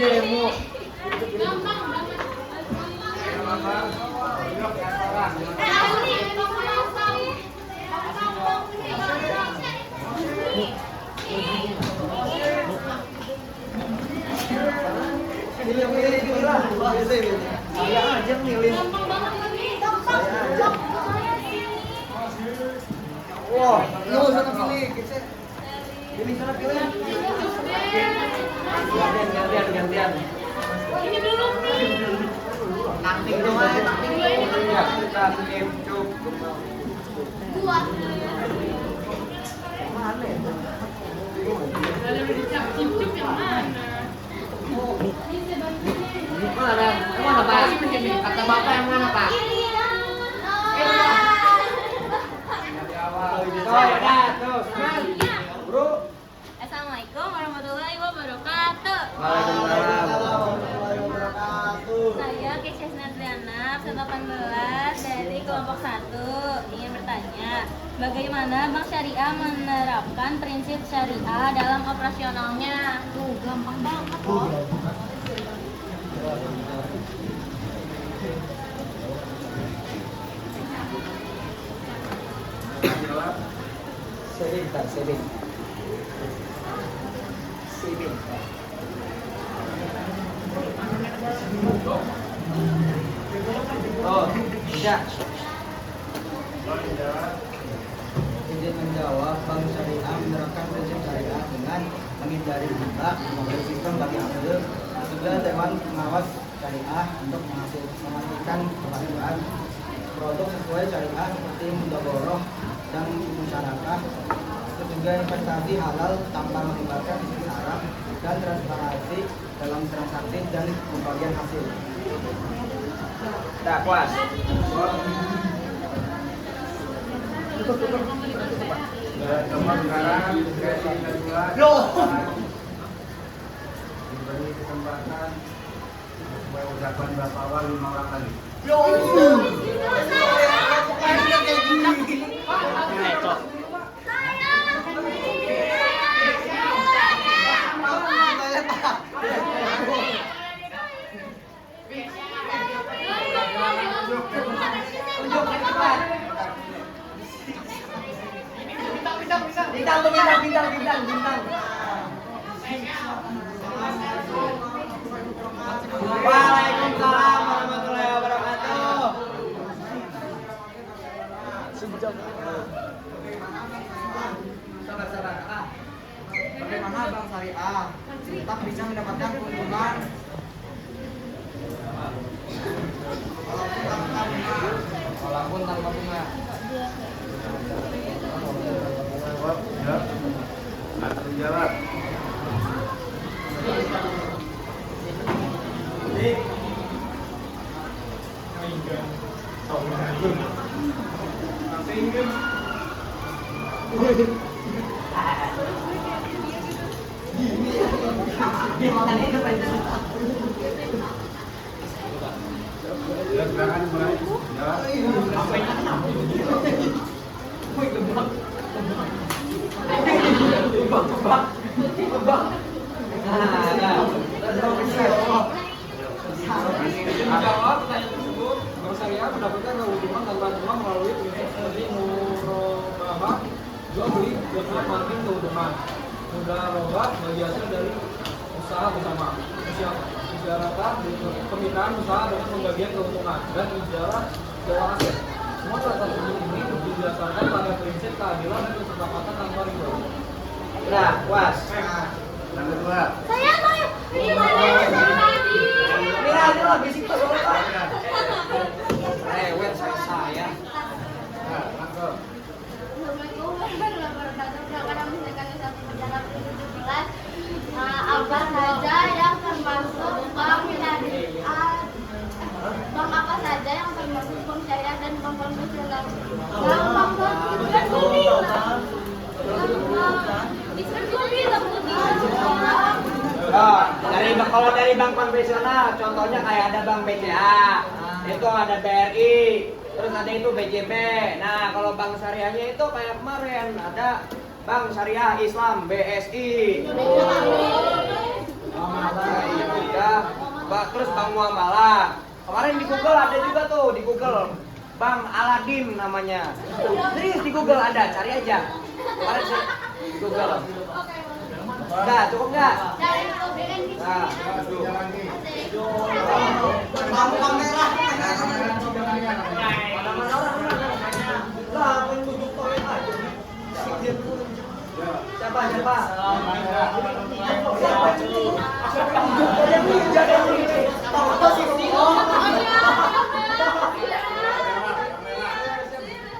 Demo. Milih lah. Saya aja milih. Saya aja. Wah, lu sana pilih. Pilih sana pilih. Gantian. Ini dulu nih. Taktik itu mah, taktik itu. Ya, kita skip cuk. Dua. Mana ya? Mana? Emang apa sih begini? Kata bapak yang mana pak? Tuh, bro. Assalamualaikum warahmatullahi wabarakatuh. Waalaikumsalam. Saya Keisha Nadriana, 18 dari kelompok 1, ingin bertanya, bagaimana Bank Syariah menerapkan prinsip syariah dalam operasionalnya? Tuh, gampang banget loh. Saving. Oh, tidak. Izin menjawab, Bank Syariah menerapkan prinsip syariah dengan menghindari riba, memberi sistem bagi hasil, juga Dewan Pengawas Syariah untuk memastikan kepastian produk sesuai syariah seperti mudahoroh dan musyarakah, juga investasi halal tanpa melibatkan bisnis haram dan transparansi dalam transaksi dan pembagian hasil. Dah puas. Coba sekarang sesi kedua diberi kesempatan untuk ucapan Bapak Awal 5 orang lagi. Bintang. Waalaikumsalam warahmatullahi wabarakatuh. Sabar. Bagaimana Bank Syariah tetap bisa mendapatkan keuntungan walaupun tanpa bunga? Jawab, ya. Atau jawab. Ya, silakan mulai. Jawab. Jawab pertanyaan tersebut. Bank Syariah mendapatkan keuntungan tanpa bunga melalui prinsip seperti murabahah, jual beli dengan margin keuntungan. Mudarabah bagi hasil dari usaha bersama. Ijarah permintaan usaha dengan pembagian keuntungan dan ijarah sewa aset. Semua catatan ini didasarkan pada prinsip keadilan dan kesepakatan tanpa riba. Udah, puas. Yang kedua. Saya Ini aja lah basic tuh. Rewet saya. Nah, langsung. Assalamualaikum warahmatullahi wabarakatuh. Perkara misalkan satu perjalanan 17 apa saja yang termasuk bank syariah, bank apa saja yang termasuk bank syariah dan bank konvensional? Bank Kalau dari bank konvensional, contohnya kayak ada bank BCA, itu ada BRI, terus ada itu BJB. Nah, kalau bank syariahnya itu kayak kemarin ada Bank Syariah Islam BSI. Terus Bank Muamalah. Kemarin di Google ada juga tuh, di Google Bank Aladin namanya. Serius di Google ada, cari aja. Kemarin saya di Google. Udah, cukup nggak? Nah, lampu kamera. Mana orang? Lah, penunjuk toilet aja. Siapa?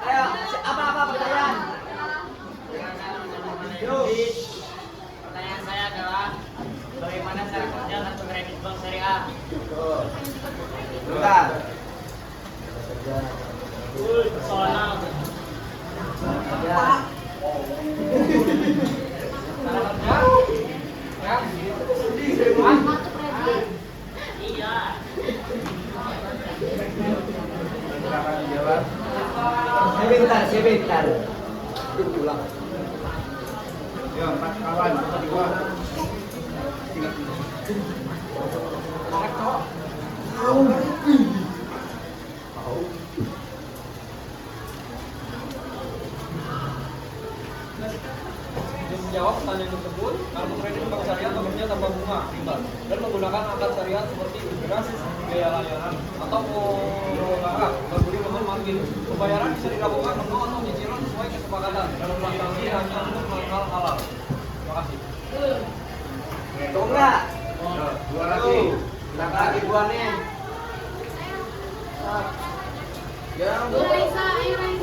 Ayo, apa pertanyaan? Pertanyaan saya adalah bagaimana cara kerja kartu kredit bank syariah? Bentar. Personal. Iya. Silakan dijawab. Sebentar. Ulang. Ya, Pak kawan, kedua. Menjawab pertanyaan tersebut, kartu kredit bank syariah nomornya tanpa bunga riba dan menggunakan angkat syariah seperti integras, biaya layanan atau murabahah berbudi dengan margin. Pembayaran bisa dilakukan penuh atau cicilan sesuai kesepakatan dalam transaksi hanya untuk hal halal. Terima kasih. Tuh enggak? Dua lagi. Berapa lagi buahnya?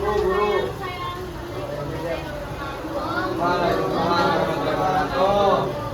Buru. Waalaikumsalam warahmatullahi wabarakatuh.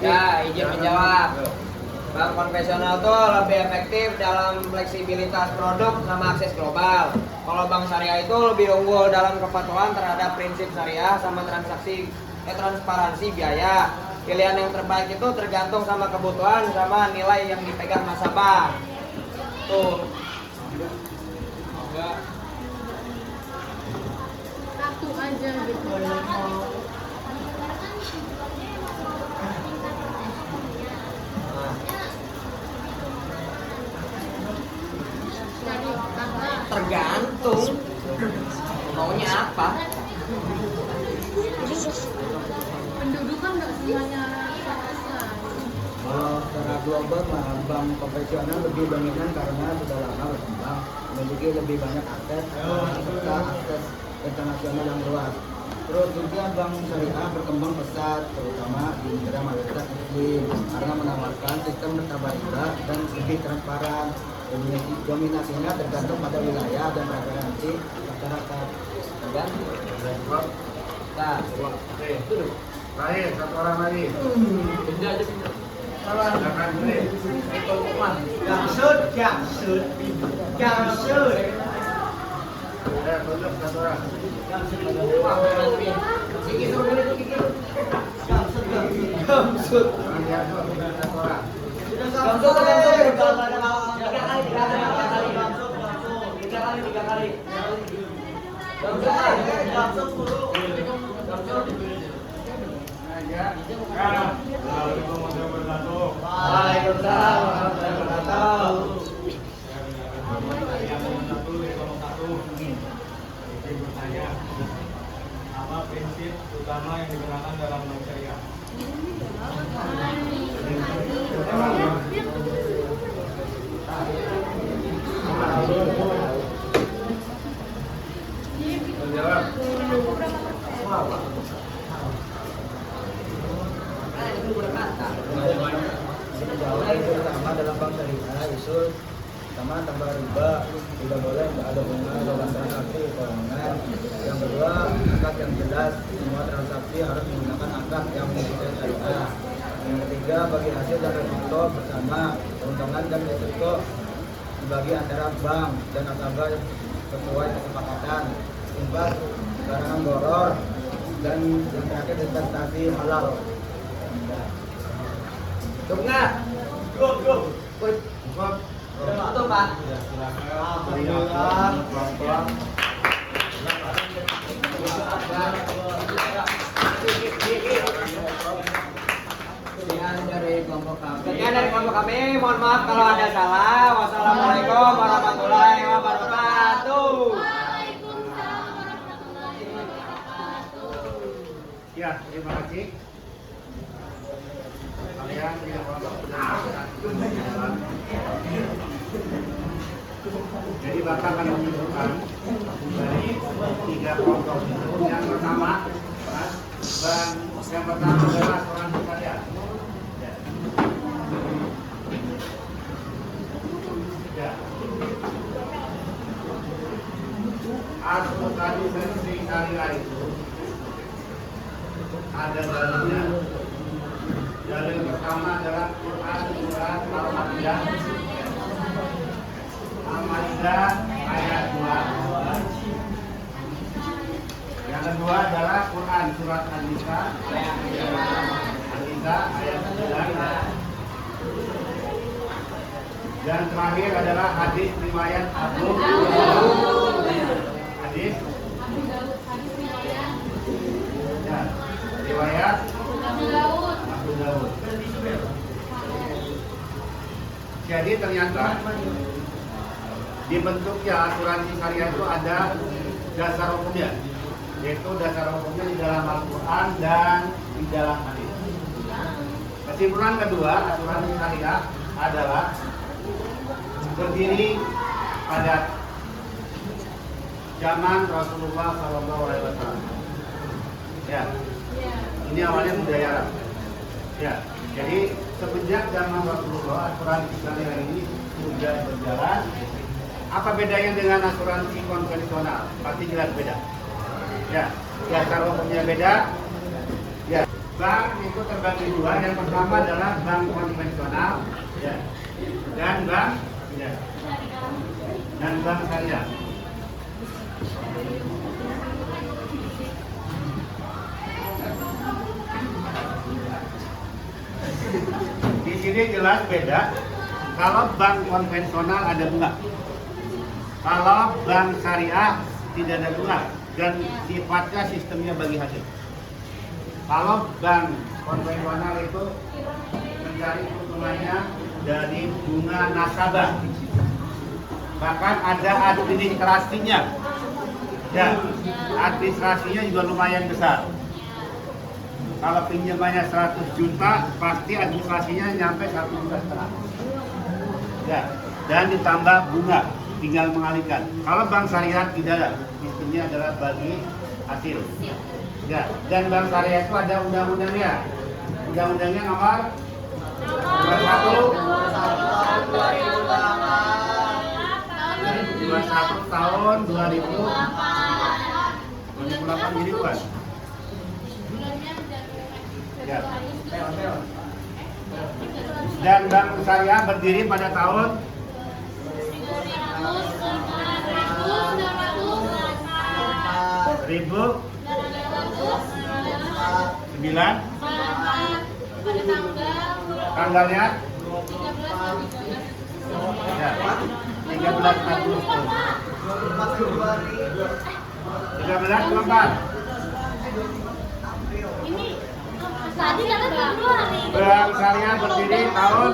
Ya, izin menjawab. Bank konvensional tuh lebih efektif dalam fleksibilitas produk sama akses global. Kalau bank syariah itu lebih unggul dalam kepatuhan terhadap prinsip syariah sama transparansi biaya. Pilihan yang terbaik itu tergantung sama kebutuhan sama nilai yang dipegang nasabah. Tuh. Satu aja gitu. Tergantung maunya apa. Penduduk kan nggak semuanya sama. Kalau secara global bank konvensional lebih dominan karena sudah lama berkembang, memiliki lebih banyak akses serta akses internasional yang luas. Terus juga bank syariah berkembang pesat, terutama di negara mayoritas muslim, karena menawarkan sistem bertabariba dan lebih transparan. Dominasinya tergantung pada wilayah dan preferensi masyarakat. Tergantung. Nah, Terakhir, satu orang lagi. Salah, jangan beri. Itu hukuman. Gangsut. Tunjuk satu orang. Kiki suruh beli tuh Kiki. Gangsut. Satu orang. Gamsut. Tiga kali. Waalaikumsalam warahmatullahi wabarakatuh. Apa prinsip utama yang digunakan dalam bank syariah? Menjawab. Jawaban pertama dalam bank syariah usul pertama tambah riba, tidak boleh ada bunga dalam transaksi keuangan. Yang kedua, akad yang jelas, semua transaksi harus menggunakan akad yang mengikuti syariah. Yang ketiga, bagi hasil dan risiko bersama, keuntungan dan risiko dibagi antara bank dan nasabah sesuai kesepakatan. Keempat, larangan boror, dan yang terakhir investasi halal. Cukup nggak? Cukup. Tutup Pak. Alhamdulillah. Pelan-pelan. Sekian dari kelompok kami. Mohon maaf kalau ada salah. Wassalamualaikum warahmatullahi wabarakatuh. Ya, terima kasih. Kalian tidak kelompok sudah menjelaskan. Jadi Bapak akan menunjukkan dari tiga kelompok itu. Yang pertama, adalah orang sekalian. Ya. Advokasi versi syariah itu ada dalilnya. Dalil pertama adalah Quran surat Al-Maidah ayat 2. Yang kedua adalah Quran surat An-Nisa ayat 9. Dan terakhir adalah hadis riwayat Abu Daud. Hadis ya, riwayat Abu Daud. Jadi ternyata dibentuknya asuransi syariah itu ada dasar hukumnya, yaitu dasar hukumnya di dalam Al-Quran dan di dalam hadis. Kesimpulan kedua, asuransi syariah adalah berdiri pada zaman Rasulullah SAW. Ya, ini awalnya budaya Arab. Ya, jadi semenjak zaman Rasulullah asuransi syariah ini sudah berjalan. Apa bedanya dengan asuransi konvensional? Pasti jelas beda. Ya, dasar hukumnya beda. Ya, bank itu terbagi dua. Yang pertama adalah bank konvensional, ya, dan bank, ya, dan bank syariah. Di sini jelas beda. Kalau bank konvensional ada bunga, kalau bank syariah tidak ada bunga dan sifatnya sistemnya bagi hasil. Kalau bank konvensional itu mencari keuntungannya dari bunga nasabah, bahkan ada administrasinya. Ya, administrasinya juga lumayan besar. Kalau pinjamannya 100 juta, pasti administrasinya nyampe 1,5 juta. Ya, dan ditambah bunga, tinggal mengalihkan. Kalau bank syariah tidak ada, sistemnya adalah bagi hasil. Ya, dan bank syariah itu ada undang-undangnya. Undang-undangnya nomor 21 tahun 2008 jadi bukan? Ya. Dan bank syariah berdiri pada tahun 2009. Tanggalnya ya, 13 Agustus 13/24. Tadi kan Februari. Bank syariah berdiri tahun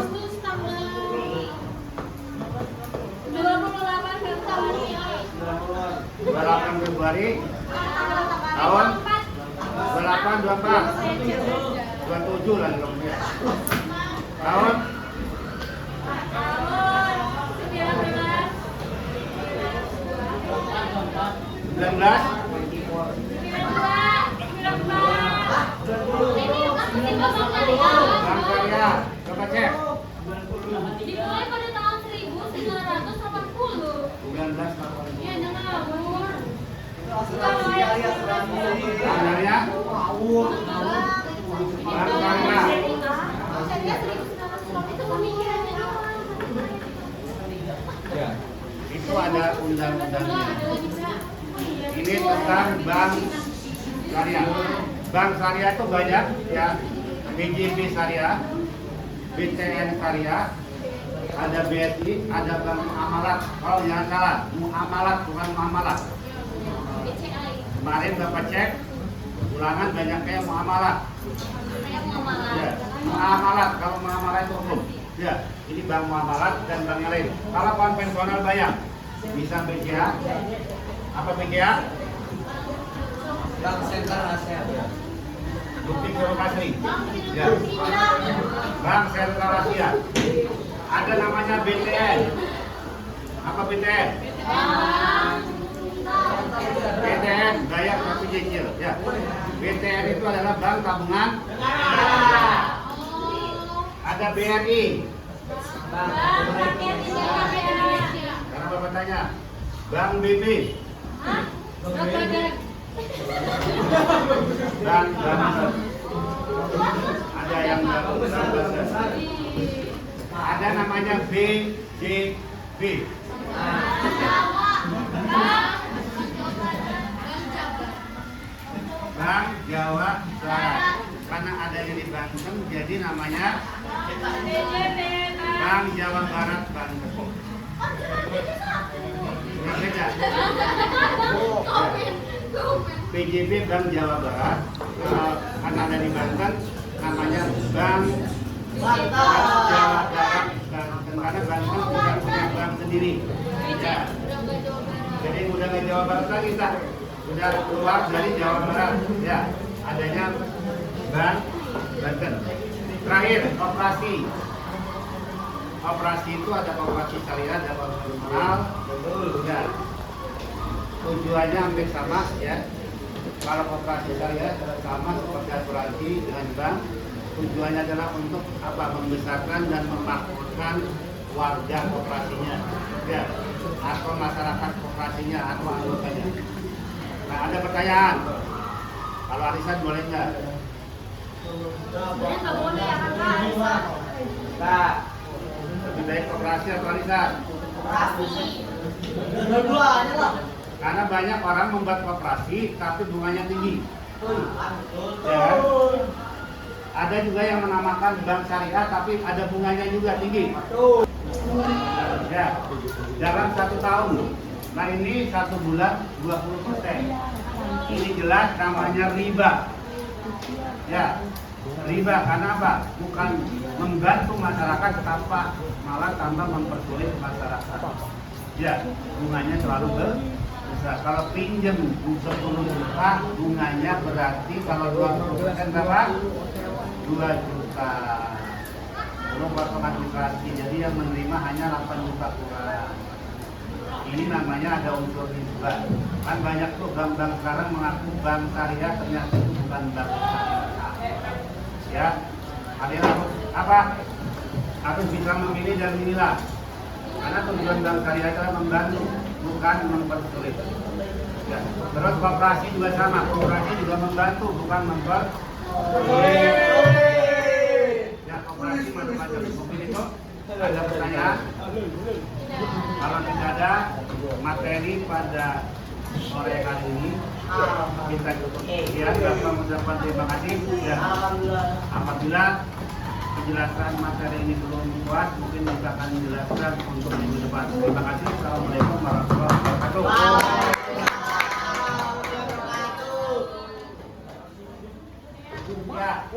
28 Februari tahun 28/24 27 lah kemudian tahun 19 Bank syariah, coba cek. Dimulai pada tahun 1980. 1980. Ya, jangan ngawur. Tanggalnya Bank syariah. Itu pemikirannya doang. Ya, itu ada undang-undangnya. Ini tentang bank syariah. Bank syariah itu banyak ya. BJB syariah, BTN syariah, ada BSI, ada bank muamalat. Kalau jangan salah, muamalat bukan muamalat. Kemarin Bapak cek, ulangan banyak kayak muamalat. Ya, muamalat, kalau muamalat itu umum. Ya, ini bank muamalat dan bank yang lain. Kalau konvensional banyak, bisa BCA. Apa BCA? Bank Sentral Asia. Bukti Asri. Ya. Bank Sentral Asia. Ada namanya BTN. Apa BTN? BTN, bayar tapi cicil. Ya. BTN itu adalah bank tabungan. Ada BRI. Karena Bapak tanya, Bank BB. Dan ada yang ada namanya BJB. Bank Jawa Barat. Karena ada yang di Banten, jadi namanya Bank Jawa Barat Banten. Beda. PJB Bank Jawa Barat, karena ada di Banten, namanya Bank Jawa Barat Banten. Karena sendiri. Ya. Jadi udah ke Jawa Barat lagi kita udah keluar dari Jawa Barat. Ya, adanya Banten. Terakhir operasi. Operasi itu ada operasi syariah, ada konvensional. Ya. Tujuannya hampir sama ya. Kalau operasi syariah sama seperti asuransi dengan bank. Tujuannya adalah untuk apa? Membesarkan dan memakmurkan warga kooperasinya, ya, atau masyarakat kooperasinya atau anggotanya. Nah, ada pertanyaan. Kalau arisan boleh nggak? Sebenarnya nggak boleh ya kan Pak arisan. Nah, lebih baik kooperasi atau arisan? Operasi. Dua-duanya lah. Karena banyak orang membuat kooperasi tapi bunganya tinggi. Ya. Ada juga yang menamakan bank syariah tapi ada bunganya juga tinggi. Ya, dalam 1 tahun. Nah ini 1 bulan 20%. Ini jelas namanya riba. Ya, riba karena apa? Bukan membantu masyarakat, tanpa malah tambah mempersulit masyarakat. Ya, bunganya selalu besar. Kalau pinjam 10 juta, bunganya berarti kalau 20% berapa? 2 juta. Belum otomatisasi, jadi yang menerima hanya 8 juta kurang. Ini namanya ada unsur riba. Kan banyak tuh bank-bank sekarang mengaku bank syariah, ternyata itu bukan bank syariah. Ya, kalian harus apa? Harus bisa memilih dan memilah. Karena tujuan bank syariah adalah membantu, bukan mempersulit. Ya. Terus koperasi juga sama, koperasi juga membantu, bukan mempersulit. Ya, koperasi macam-macam. Mungkin itu ada pertanyaan? Kalau tidak ada, materi pada sore kali ini kita cukup sekian. Bapak mengucapkan terima kasih. Ya. Apabila penjelasan materi ini belum puas, mungkin kita akan menjelaskan untuk minggu depan. Terima kasih. Assalamualaikum warahmatullahi wabarakatuh. Ya.